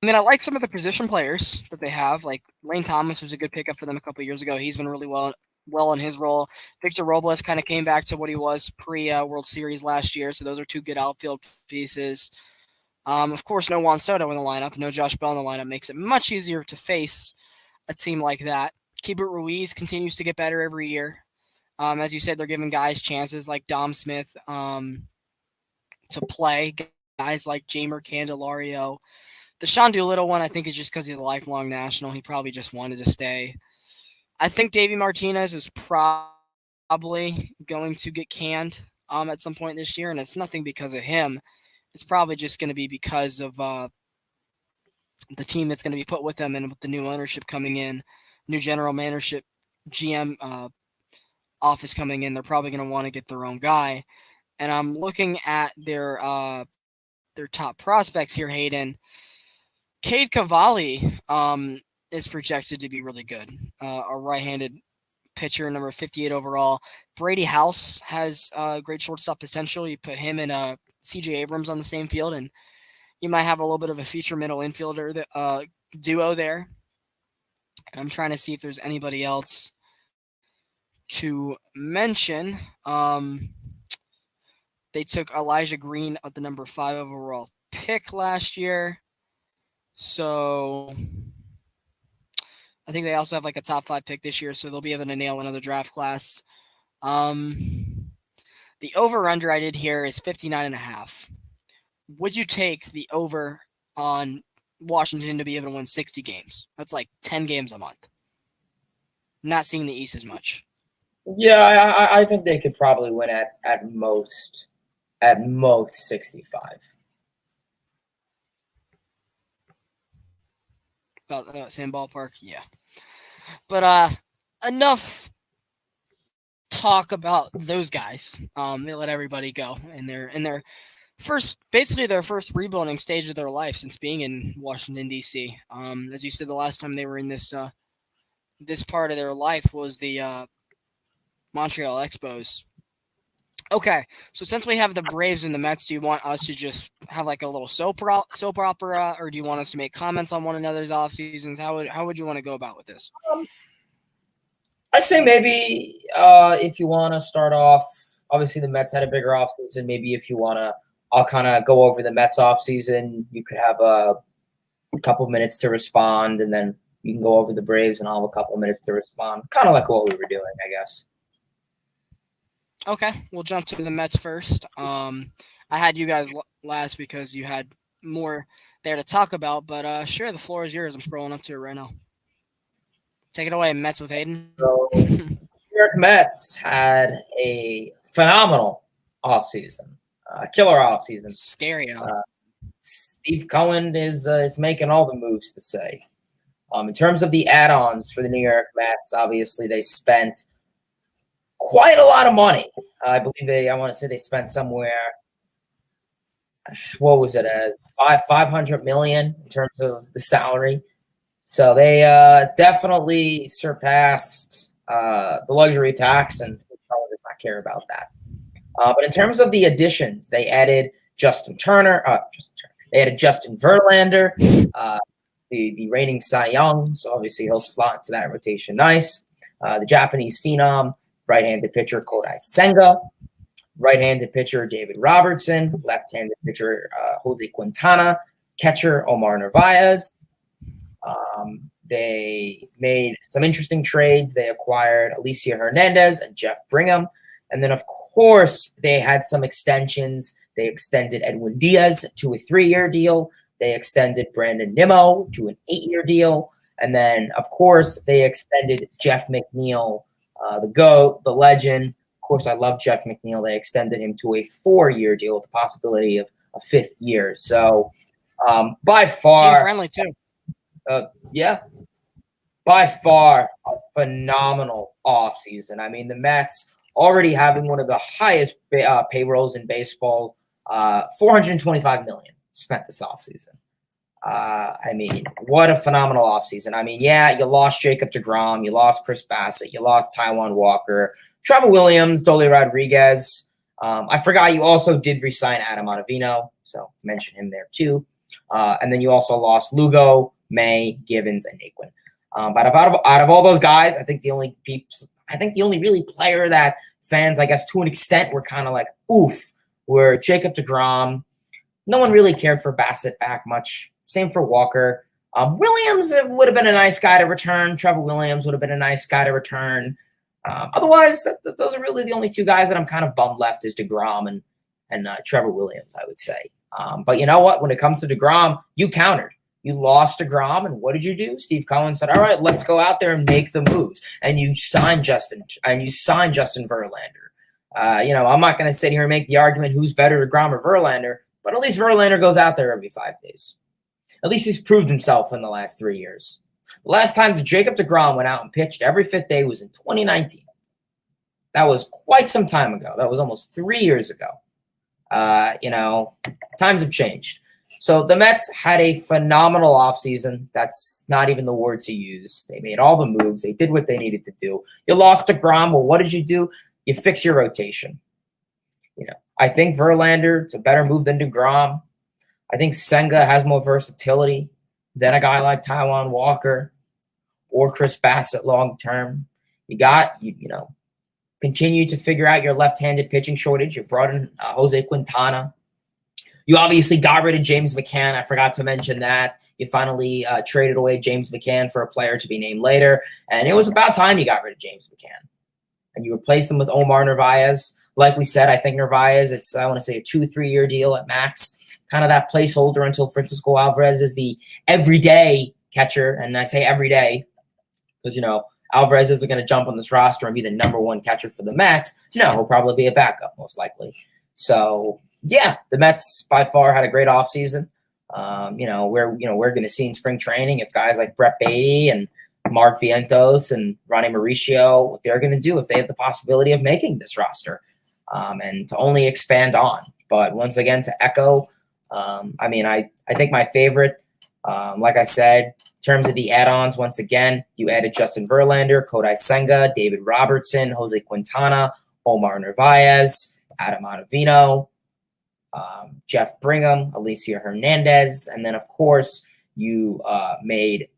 I mean, I like some of the position players that they have. Like Lane Thomas was a good pickup for them a couple of years ago. He's been really well in his role. Victor Robles kind of came back to what he was pre World Series last year. So those are two good outfield pieces. Of course, no Juan Soto in the lineup, no Josh Bell in the lineup makes it much easier to face a team like that. Keibert Ruiz continues to get better every year. As you said, they're giving guys chances like Dom Smith to play. Guys like Jamer Candelario. The Sean Doolittle one, I think, is just because he's a lifelong national. He probably just wanted to stay. I think Davey Martinez is probably going to get canned at some point this year, and it's nothing because of him. It's probably just going to be because of the team that's going to be put with them and with the new ownership coming in, new general managership, GM office coming in. They're probably going to want to get their own guy. And I'm looking at their top prospects here, Hayden. Cade Cavalli is projected to be really good. A right-handed pitcher, number 58 overall. Brady House has great shortstop potential. You put him and C.J. Abrams on the same field, and you might have a little bit of a feature middle infielder duo there. I'm trying to see if there's anybody else to mention. They took Elijah Green at the number 5 overall pick last year. So I think they also have like a top 5 pick this year, so they'll be able to nail another draft class. The over-under I did here is 59.5. Would you take the over on Washington to be able to win 60 games? That's like 10 games a month. Not seeing the East as much. Yeah, I think they could probably win at most 65. About the same ballpark, yeah. But enough talk about those guys. They let everybody go, and they're in their first rebuilding stage of their life since being in Washington D.C. As you said, the last time they were in this part of their life was the Montreal Expos. Okay, so since we have the Braves and the Mets, do you want us to just have like a little soap opera, or do you want us to make comments on one another's off seasons? How would you want to go about with this? I say maybe if you want to start off, obviously the Mets had a bigger off season. Maybe if you want to, I'll kind of go over the Mets off season. You could have a couple minutes to respond, and then you can go over the Braves, and I'll have a couple minutes to respond. Kind of like what we were doing, I guess. Okay, we'll jump to the Mets first. I had you guys last because you had more there to talk about, but sure, the floor is yours. I'm scrolling up to it right now. Take it away, Mets with Hayden. So, New York Mets had a phenomenal offseason, killer offseason. Scary. Steve Cohen is making all the moves to say. In terms of the add-ons for the New York Mets, obviously they spent quite a lot of money. I believe I want to say they spent somewhere, what was it, $500 million in terms of the salary. So they definitely surpassed the luxury tax, and Cohen does not care about that. But in terms of the additions, they added Justin Turner. They added Justin Verlander, the reigning Cy Young. So obviously he'll slot into that rotation nice. The Japanese phenom, right-handed pitcher Kodai Senga, right-handed pitcher David Robertson, left-handed pitcher Jose Quintana, catcher Omar Narvaez. They made some interesting trades. They acquired Alicia Hernandez and Jeff Brigham. And then, of course, they had some extensions. They extended Edwin Diaz to a 3-year deal. They extended Brandon Nimmo to an 8-year deal. And then, of course, they extended Jeff McNeil, the GOAT, the legend. Of course, I love Jeff McNeil. They extended him to a 4-year deal with the possibility of a 5th year. So, by far, team friendly too. By far a phenomenal offseason. I mean, the Mets already having one of the highest payrolls in baseball, $425 million spent this offseason. I mean, what a phenomenal offseason. I mean, yeah, you lost Jacob deGrom, you lost Chris Bassett, you lost Taijuan Walker. Trevor Williams, Dolly Rodriguez. I forgot you also did resign Adam Ottavino, so mention him there too. And then you also lost Lugo, May, Gibbons, and Naquin. But out of all those guys, I think the only really player that fans, I guess, to an extent, were kind of like, oof, were Jacob deGrom. No one really cared for Bassett back much. Same for Walker. Williams would have been a nice guy to return. Trevor Williams would have been a nice guy to return. Otherwise, those are really the only two guys that I'm kind of bummed left is deGrom and Trevor Williams, I would say. But you know what? When it comes to deGrom, you countered. You lost deGrom, and what did you do? Steve Cohen said, all right, let's go out there and make the moves. And you signed Justin Verlander. I'm not going to sit here and make the argument who's better, deGrom or Verlander, but at least Verlander goes out there every 5 days. At least he's proved himself in the last 3 years. The last time Jacob deGrom went out and pitched every 5th day was in 2019. That was quite some time ago. That was almost 3 years ago. Times have changed. So the Mets had a phenomenal offseason. That's not even the word to use. They made all the moves. They did what they needed to do. You lost deGrom. Well, what did you do? You fix your rotation. I think Verlander, it's a better move than deGrom. I think Senga has more versatility than a guy like Taijuan Walker or Chris Bassett long term. Continue to figure out your left-handed pitching shortage. You brought in Jose Quintana. You obviously got rid of James McCann. I forgot to mention that. You finally traded away James McCann for a player to be named later. And it was about time you got rid of James McCann. And you replaced him with Omar Narvaez. Like we said, I think Narvaez, it's, I want to say, a 2-3 year deal at max. Kind of that placeholder until Francisco Alvarez is the everyday catcher. And I say every day because, Alvarez isn't going to jump on this roster and be the number one catcher for the Mets. No, he'll probably be a backup, most likely. So, yeah, the Mets by far had a great offseason. We're going to see in spring training if guys like Brett Beatty and Mark Vientos and Ronnie Mauricio, what they're going to do if they have the possibility of making this roster and to only expand on. But once again, to echo, I think my favorite, like I said, in terms of the add-ons, once again, you added Justin Verlander, Kodai Senga, David Robertson, Jose Quintana, Omar Narvaez, Adam Ottavino, Jeff Brigham, Alicia Hernandez, and then, of course, you made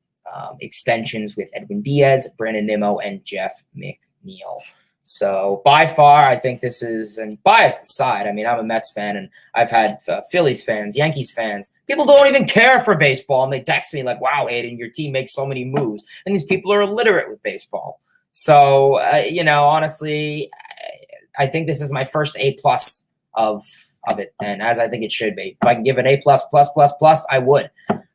extensions with Edwin Diaz, Brandon Nimmo, and Jeff McNeil. So by far, I think this is, and biased aside, I'm a Mets fan, and I've had Phillies fans, Yankees fans. People don't even care for baseball, and they text me like, wow, Aiden, your team makes so many moves. And these people are illiterate with baseball. So, honestly, I think this is my first A+ of it, and as I think it should be. If I can give an A++++, I would.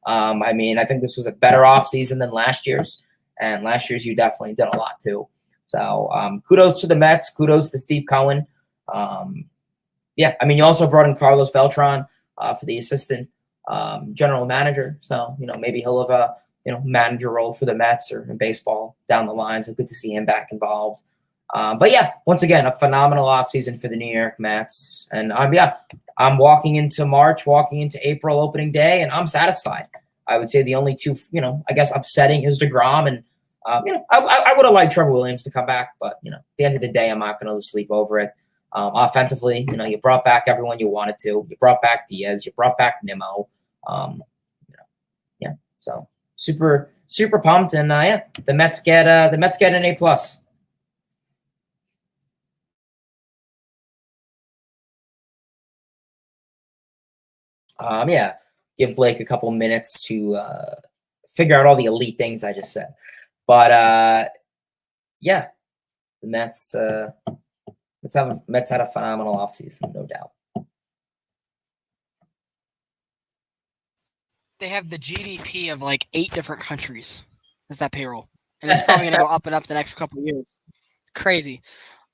I think this was a better offseason than last year's, and last year's you definitely did a lot too. So kudos to the Mets, kudos to Steve Cohen. You also brought in Carlos Beltran for the assistant general manager. So, maybe he'll have a, manager role for the Mets or in baseball down the line. So good to see him back involved. Once again, a phenomenal offseason for the New York Mets. And I'm walking into March, walking into April opening day, and I'm satisfied. I would say the only two, upsetting is deGrom. And, I would have liked Trevor Williams to come back, but, at the end of the day, I'm not going to lose sleep over it. Offensively, you brought back everyone you wanted to. You brought back Diaz. You brought back Nimmo. So super, super pumped. And, the Mets get an A+. Give Blake a couple minutes to figure out all the elite things I just said. But the Mets had a phenomenal offseason, no doubt. They have the GDP of like 8 different countries as that payroll, and it's probably going to go up and up the next couple of years. It's crazy.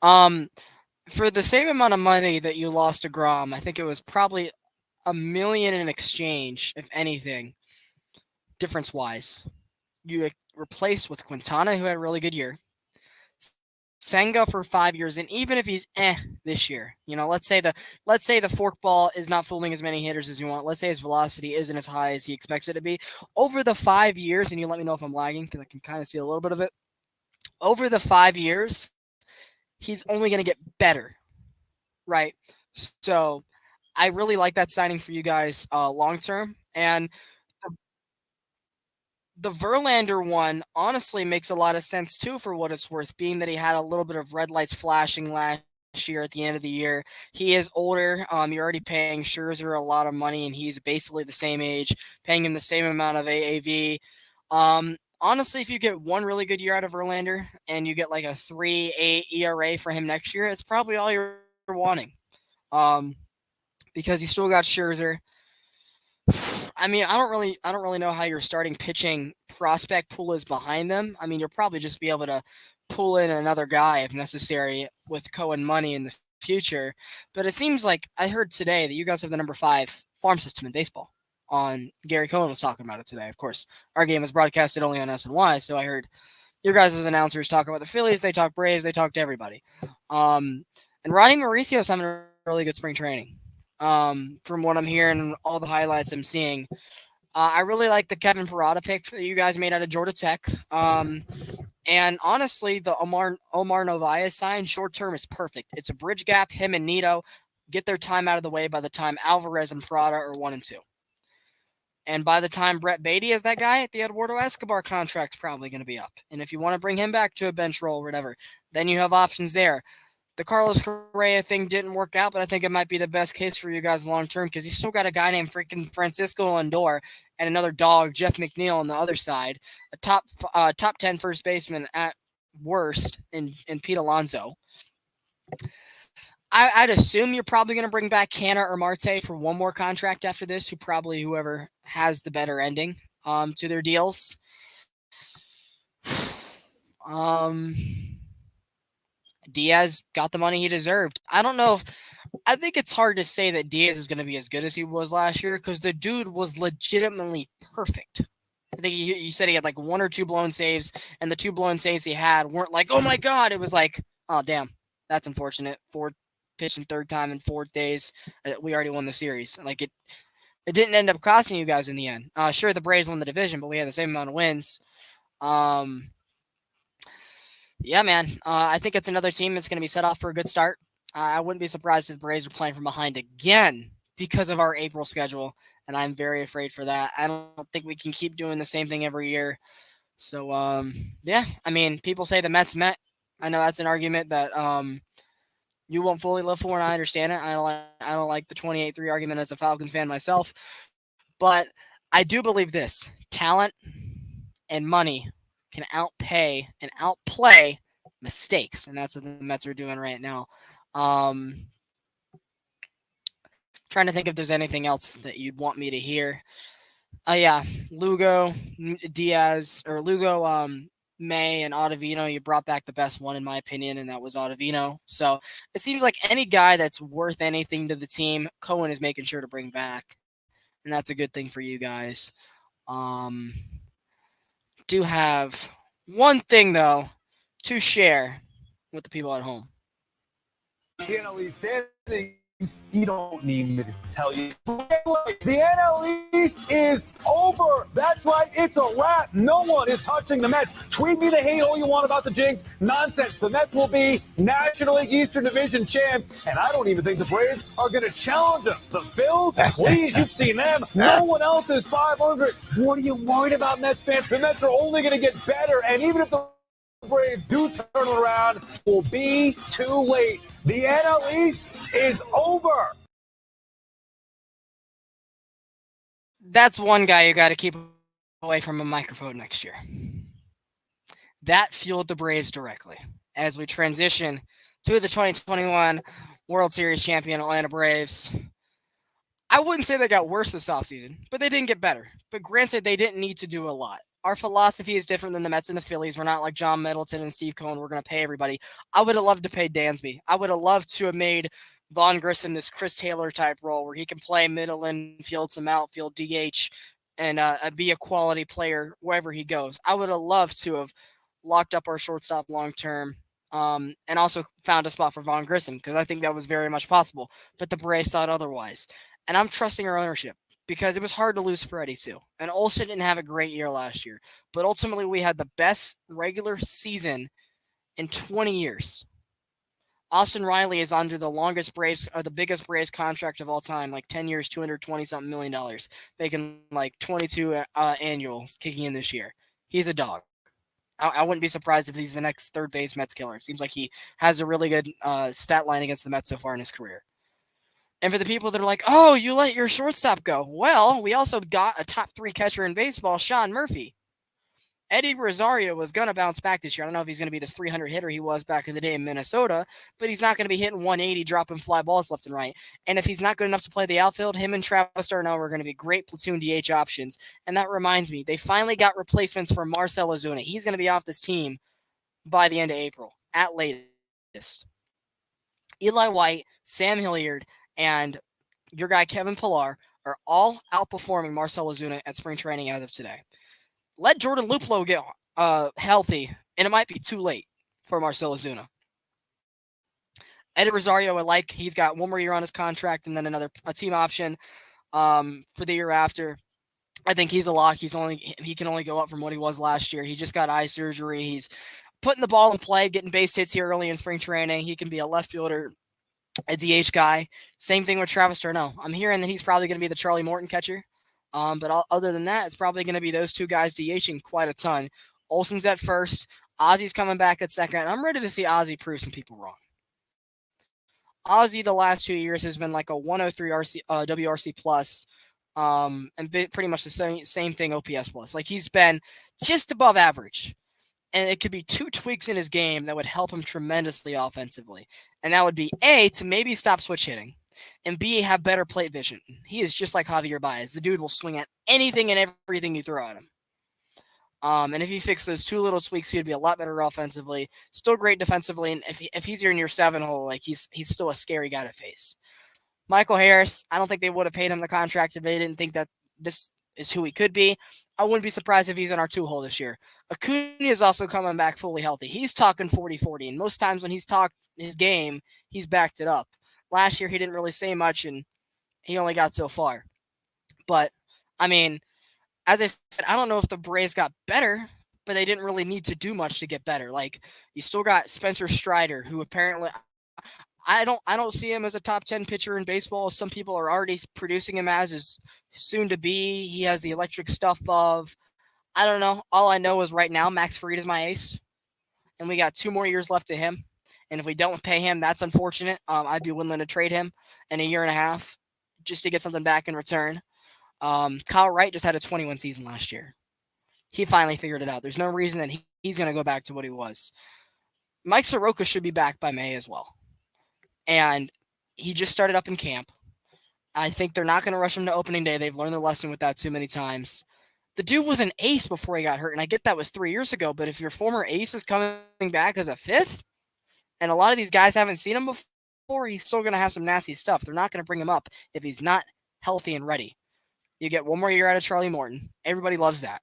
For the same amount of money that you lost to deGrom, I think it was probably $1 million in exchange, if anything, difference-wise. You replaced with Quintana, who had a really good year. Senga for 5 years, and even if he's this year, let's say the forkball is not fooling as many hitters as you want. Let's say his velocity isn't as high as he expects it to be. Over the 5 years, and you let me know if I'm lagging because I can kind of see a little bit of it. Over the 5 years, he's only going to get better, right? So I really like that signing for you guys long term. And the Verlander one honestly makes a lot of sense too, for what it's worth, being that he had a little bit of red lights flashing last year at the end of the year. He is older. You're already paying Scherzer a lot of money, and he's basically the same age, paying him the same amount of AAV. Honestly, if you get one really good year out of Verlander and you get like a 3.8 ERA for him next year, it's probably all you're wanting. Because you still got Scherzer. I mean, I don't really know how your starting pitching prospect pool is behind them. I mean, you'll probably just be able to pull in another guy if necessary with Cohen money in the future. But it seems like I heard today that you guys have the number 5 farm system in baseball. On Gary Cohen was talking about it today. Of course, our game was broadcasted only on SNY, so I heard your guys as announcers talk about the Phillies. They talk Braves. They talk to everybody. And Ronnie Mauricio's having a really good spring training. From what I'm hearing and all the highlights I'm seeing. I really like the Kevin Parada pick that you guys made out of Georgia Tech. And honestly, the Omar Narvaez sign short term is perfect. It's a bridge gap. Him and Nito get their time out of the way by the time Alvarez and Parada are 1 and 2. And by the time Brett Beatty is that guy, the Eduardo Escobar contract's probably going to be up. And if you want to bring him back to a bench role or whatever, then you have options there. The Carlos Correa thing didn't work out, but I think it might be the best case for you guys long term, because you still got a guy named freaking Francisco Lindor and another dog, Jeff McNeil, on the other side, a top 10 first baseman at worst in Pete Alonso. I'd assume you're probably going to bring back Canna or Marte for one more contract after this, whoever has the better ending to their deals. Diaz got the money he deserved. I don't know I think it's hard to say that Diaz is going to be as good as he was last year, because the dude was legitimately perfect. I think he said he had like 1 or 2 blown saves, and the 2 blown saves he had weren't like, oh my God. It was like, oh, damn, that's unfortunate. 4th pitch and 3rd time in 4 days. We already won the series. Like it didn't end up costing you guys in the end. Sure, the Braves won the division, but we had the same amount of wins. Yeah, man. I think it's another team that's going to be set off for a good start. I wouldn't be surprised if the Braves are playing from behind again because of our April schedule, and I'm very afraid for that. I don't think we can keep doing the same thing every year. So, yeah. I mean, people say the Mets met. I know that's an argument that you won't fully live for, and I understand it. I don't like the 28-3 argument as a Falcons fan myself, but I do believe this: talent and money can outpay and outplay mistakes, and that's what the Mets are doing right now. Trying to think if there's anything else that you'd want me to hear. Yeah, Lugo, Diaz, or Lugo, May, and Ottavino. You brought back the best one in my opinion, and that was Ottavino. So it seems like any guy that's worth anything to the team, Cohen is making sure to bring back, and that's a good thing for you guys. Do have one thing though to share with the people at home. The NL East standings, you don't need me to tell you. The NL East is over. That's right. It's a wrap. No one is touching the Mets. Tweet me the hate all you want about the jinx. Nonsense. The Mets will be National League Eastern Division champs, and I don't even think the Braves are going to challenge them. The Phils, please, you've seen them. No one else is 500. What are you worried about, Mets fans? The Mets are only going to get better, and even if the Braves do turn around, it will be too late. The NL East is over. That's one guy you got to keep away from a microphone next year. That fueled the Braves directly as we transition to the 2021 World Series champion Atlanta Braves. I wouldn't say they got worse this offseason, but they didn't get better. But granted, they didn't need to do a lot. Our philosophy is different than the Mets and the Phillies. We're not like John Middleton and Steve Cohen. We're going to pay everybody. I would have loved to pay Dansby. I would have loved to have made Vaughn Grissom this Chris Taylor type role where he can play middle infield, some outfield, DH, and be a quality player wherever he goes. I would have loved to have locked up our shortstop long term and also found a spot for Vaughn Grissom, because I think that was very much possible. But the Braves thought otherwise. And I'm trusting our ownership, because it was hard to lose Freddie too. And Olsen didn't have a great year last year. But ultimately, we had the best regular season in 20 years. Austin Riley is under the longest Braves, or the biggest Braves contract of all time, like 10 years, $220-something million, making like 22 annuals kicking in this year. He's a dog. I wouldn't be surprised if he's the next third base Mets killer. It seems like he has a really good stat line against the Mets so far in his career. And for the people that are like, oh, you let your shortstop go. Well, we also got a top 3 catcher in baseball, Sean Murphy. Eddie Rosario was going to bounce back this year. I don't know if he's going to be this 300 hitter he was back in the day in Minnesota, but he's not going to be hitting 180, dropping fly balls left and right. And if he's not good enough to play the outfield, him and Travis d'Arnaud are going to be great platoon DH options. And that reminds me, they finally got replacements for Marcell Ozuna. He's going to be off this team by the end of April, at latest. Eli White, Sam Hilliard, and your guy Kevin Pillar are all outperforming Marcell Ozuna at spring training as of today. Let Jordan Luplow get healthy, and it might be too late for Marcell Ozuna. Eddie Rosario, I like. He's got one more year on his contract and then a team option for the year after. I think he's a lock. He can only go up from what he was last year. He just got eye surgery. He's putting the ball in play, getting base hits here early in spring training. He can be a left fielder, a DH guy. Same thing with Travis d'Arnaud. I'm hearing that he's probably going to be the Charlie Morton catcher. But other than that, it's probably going to be those two guys DHing quite a ton. Olson's at first. Ozzy's coming back at second. I'm ready to see Ozzy prove some people wrong. Ozzy the last 2 years has been like a 103 WRC plus, and pretty much the same thing OPS plus. Like he's been just above average. And it could be 2 tweaks in his game that would help him tremendously offensively. And that would be A, to maybe stop switch hitting, and B, have better plate vision. He is just like Javier Baez. The dude will swing at anything and everything you throw at him. And if he fixed those 2 little tweaks, he'd be a lot better offensively. Still great defensively. And if he's in your 7 hole, like he's still a scary guy to face. Michael Harris, I don't think they would have paid him the contract if they didn't think that this is who he could be. I wouldn't be surprised if he's in our 2 hole this year. Acuna is also coming back fully healthy. He's talking 40-40, and most times when he's talked his game, he's backed it up. Last year, he didn't really say much, and he only got so far. But, I mean, as I said, I don't know if the Braves got better, but they didn't really need to do much to get better. Like, you still got Spencer Strider, who apparently I don't see him as a top 10 pitcher in baseball. Some people are already producing him as is soon to be. He has the electric stuff of, I don't know. All I know is right now, Max Fried is my ace, and we got 2 more years left to him. And if we don't pay him, that's unfortunate. I'd be willing to trade him in a year and a half just to get something back in return. Kyle Wright just had a 21 season last year. He finally figured it out. There's no reason that he's going to go back to what he was. Mike Soroka should be back by May as well. And he just started up in camp. I think they're not going to rush him to opening day. They've learned their lesson with that too many times. The dude was an ace before he got hurt, and I get that was 3 years ago, but if your former ace is coming back as a 5th, and a lot of these guys haven't seen him before, he's still going to have some nasty stuff. They're not going to bring him up if he's not healthy and ready. You get 1 more year out of Charlie Morton. Everybody loves that.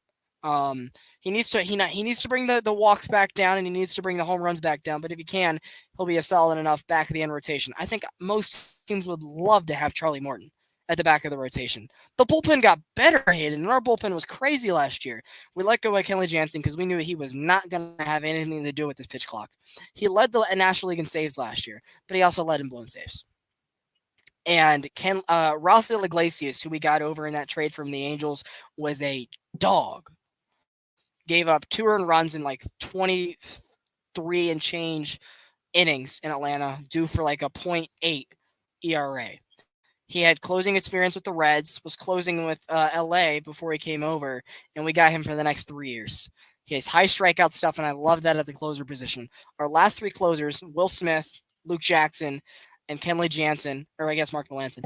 He needs to bring the walks back down, and he needs to bring the home runs back down. But if he can, he'll be a solid enough back of the end rotation. I think most teams would love to have Charlie Morton at the back of the rotation. The bullpen got better, Hayden, and our bullpen was crazy last year. We let go of Kenley Jansen because we knew he was not going to have anything to do with this pitch clock. He led the National League in saves last year, but he also led in blown saves. And Ross Iglesias, who we got over in that trade from the Angels, was a dog. Gave up 2 earned runs in like 23 and change innings in Atlanta, due for like a .8 ERA. He had closing experience with the Reds, was closing with LA before he came over, and we got him for the next 3 years. He has high strikeout stuff, and I love that at the closer position. Our last 3 closers, Will Smith, Luke Jackson, and Kenley Jansen, or I guess Mark Melanson,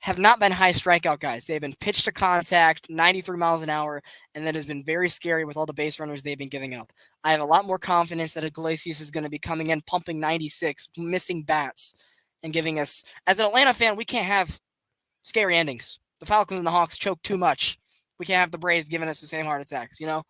have not been high strikeout guys. They've been pitch to contact, 93 miles an hour, and that has been very scary with all the base runners they've been giving up. I have a lot more confidence that Iglesias is going to be coming in, pumping 96, missing bats, and giving us, as an Atlanta fan, we can't have scary endings. The Falcons and the Hawks choke too much. We can't have the Braves giving us the same heart attacks, you know?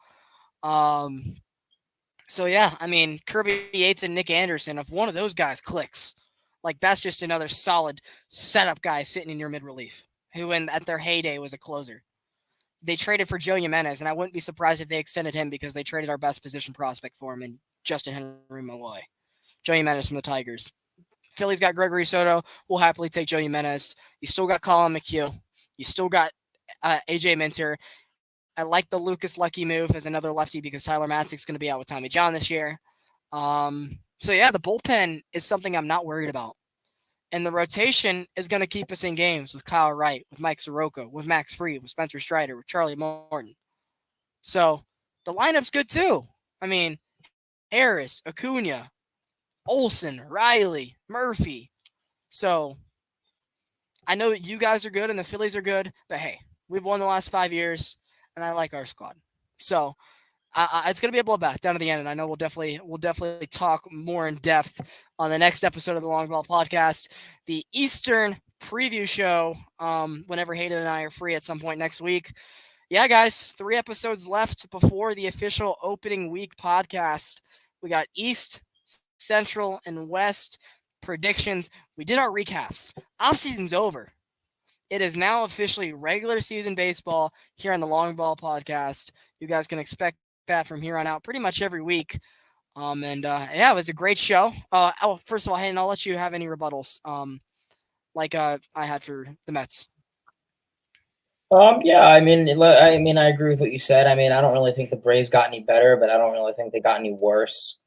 So yeah, I mean, Kirby Yates and Nick Anderson, if one of those guys clicks, like that's just another solid setup guy sitting in your mid-relief, who at their heyday was a closer. They traded for Joe Jimenez, and I wouldn't be surprised if they extended him because they traded our best position prospect for him in Justin Henry Malloy. Joey Jimenez from the Tigers. Philly's got Gregory Soto. We'll happily take Joey Jimenez. You still got Colin McHugh. You still got AJ Minter. I like the Lucas Lucky move as another lefty because Tyler Matzek's going to be out with Tommy John this year. So yeah, the bullpen is something I'm not worried about. And the rotation is going to keep us in games with Kyle Wright, with Mike Soroka, with Max Fried, with Spencer Strider, with Charlie Morton. So the lineup's good too. I mean, Harris, Acuna, Olsen, Riley, Murphy. So I know you guys are good and the Phillies are good, but hey, we've won the last 5 years, and I like our squad. So it's going to be a bloodbath down to the end, and I know we'll definitely talk more in depth on the next episode of the Longball podcast, the Eastern preview show, whenever Hayden and I are free at some point next week. Yeah, guys, 3 episodes left before the official opening week podcast. We got East, Central, and West predictions. We did our recaps. Offseason's over. It is now officially regular season baseball here on the Longball podcast. You guys can expect that from here on out pretty much every week. Yeah, it was a great show. First of all, Hayden, I'll let you have any rebuttals like I had for the Mets. Yeah, I mean, I agree with what you said. I mean, I don't really think the Braves got any better, but I don't really think they got any worse.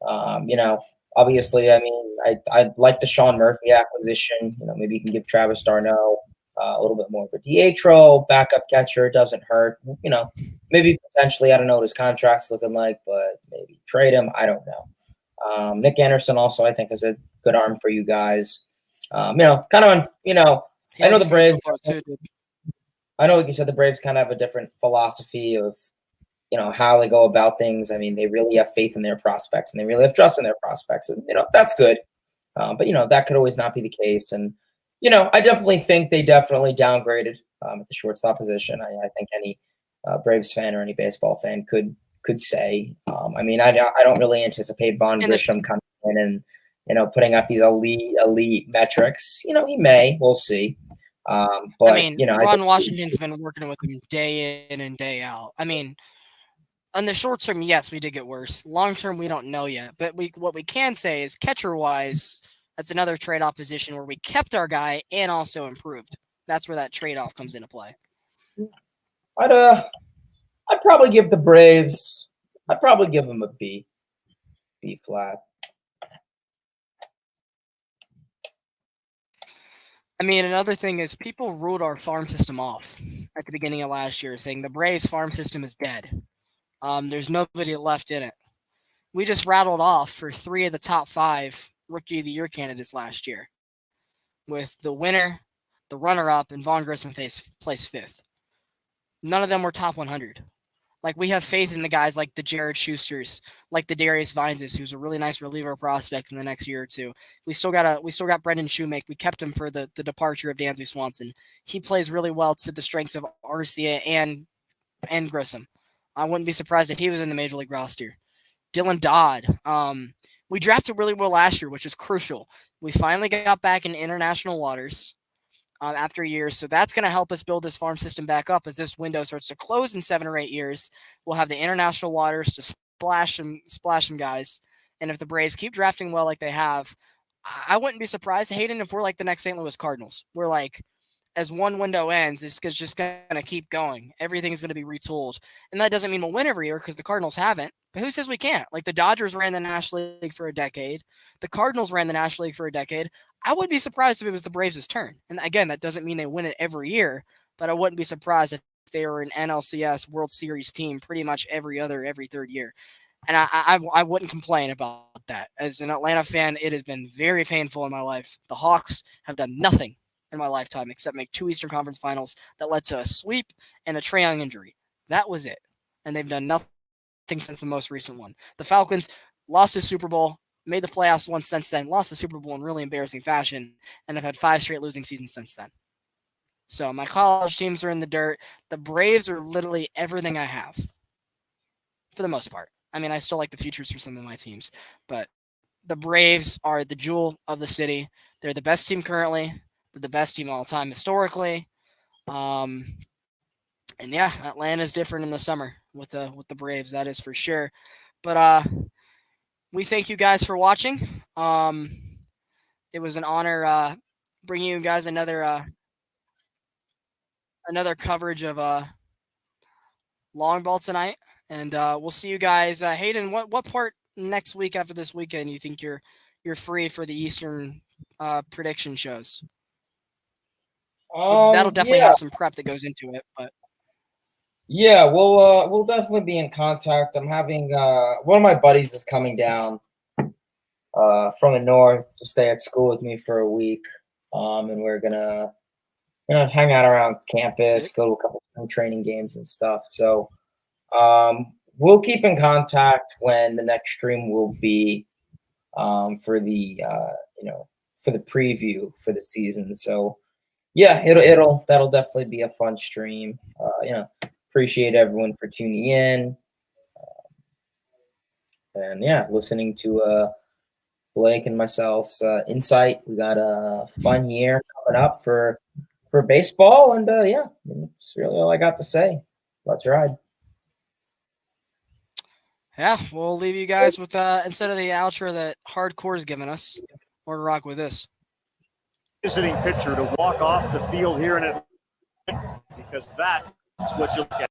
Obviously, I mean, I like the Sean Murphy acquisition. Maybe you can give Travis d'Arnaud a little bit more of a DH role, backup catcher. It doesn't hurt. Maybe potentially, I don't know what his contract's looking like, but maybe trade him. I don't know. Nick Anderson also, I think, is a good arm for you guys. I know the Braves. I know, like you said, the Braves kind of have a different philosophy of, how they go about things. I mean, they really have faith in their prospects and they really have trust in their prospects. And, that's good. But, that could always not be the case. And, I definitely think they definitely downgraded at the shortstop position. I think any Braves fan or any baseball fan could say. I mean, I don't really anticipate Vaughn Grisham coming in and, putting up these elite metrics. He may. We'll see. But, I mean, Ron Washington's been working with him day in and day out. I mean, on the short term, yes, we did get worse. Long term, we don't know yet. But what we can say is catcher-wise, that's another trade-off position where we kept our guy and also improved. That's where that trade-off comes into play. I'd probably give the Braves. I'd probably give them a B flat. I mean, another thing is people wrote our farm system off at the beginning of last year, saying the Braves farm system is dead. There's nobody left in it. We just rattled off for 3 of the top 5 Rookie of the Year candidates last year, with the winner, the runner-up, and Vaughn Grissom placed 5th. None of them were top 100. Like, we have faith in the guys like the Jared Schusters, like the Darius Vineses, who's a really nice reliever prospect in the next year or two. We still got Brendan Shoemake. We kept him for the departure of Dansby Swanson. He plays really well to the strengths of Arcia and Grissom. I wouldn't be surprised if he was in the Major League roster. Dylan Dodd. We drafted really well last year, which is crucial. We finally got back in international waters after years, so that's going to help us build this farm system back up as this window starts to close in 7 or 8 years. We'll have the international waters to splash some guys, and if the Braves keep drafting well like they have, I wouldn't be surprised, Hayden, if we're like the next St. Louis Cardinals. We're like, as one window ends, it's just going to keep going. Everything's going to be retooled. And that doesn't mean we'll win every year because the Cardinals haven't. But who says we can't? Like, the Dodgers ran the National League for a decade. The Cardinals ran the National League for a decade. I wouldn't be surprised if it was the Braves' turn. And again, that doesn't mean they win it every year, but I wouldn't be surprised if they were an NLCS World Series team pretty much every 3rd year. And I wouldn't complain about that. As an Atlanta fan, it has been very painful in my life. The Hawks have done nothing in my lifetime except make 2 Eastern Conference Finals that led to a sweep and a Trae Young injury. That was it. And they've done nothing since the most recent one. The Falcons lost the Super Bowl, made the playoffs once since then, lost the Super Bowl in really embarrassing fashion, and have had 5 straight losing seasons since then. So my college teams are in the dirt. The Braves are literally everything I have, for the most part. I mean, I still like the futures for some of my teams, but the Braves are the jewel of the city. They're the best team currently. They're the best team all time historically. And yeah, Atlanta's different in the summer with the Braves, that is for sure. But we thank you guys for watching. It was an honor bringing you guys another coverage of Longball tonight, and we'll see you guys. Hayden, what part next week after this weekend you think you're free for the Eastern prediction shows? That'll definitely have some prep that goes into it, but yeah, we'll definitely be in contact. I'm having one of my buddies is coming down from the north to stay at school with me for a week, and we're gonna hang out around campus, Sick. go to a couple of training games and stuff. So we'll keep in contact when the next stream will be for the for the preview for the season. So yeah, that'll definitely be a fun stream. Appreciate everyone for tuning in, and yeah, listening to Blake and myself's insight. We got a fun year coming up for baseball, and yeah, that's really all I got to say. Let's ride. Yeah, we'll leave you guys with instead of the outro that Hardcore's given us, we're gonna rock with this. Visiting pitcher to walk off the field here in Atlanta, because that's what you look at.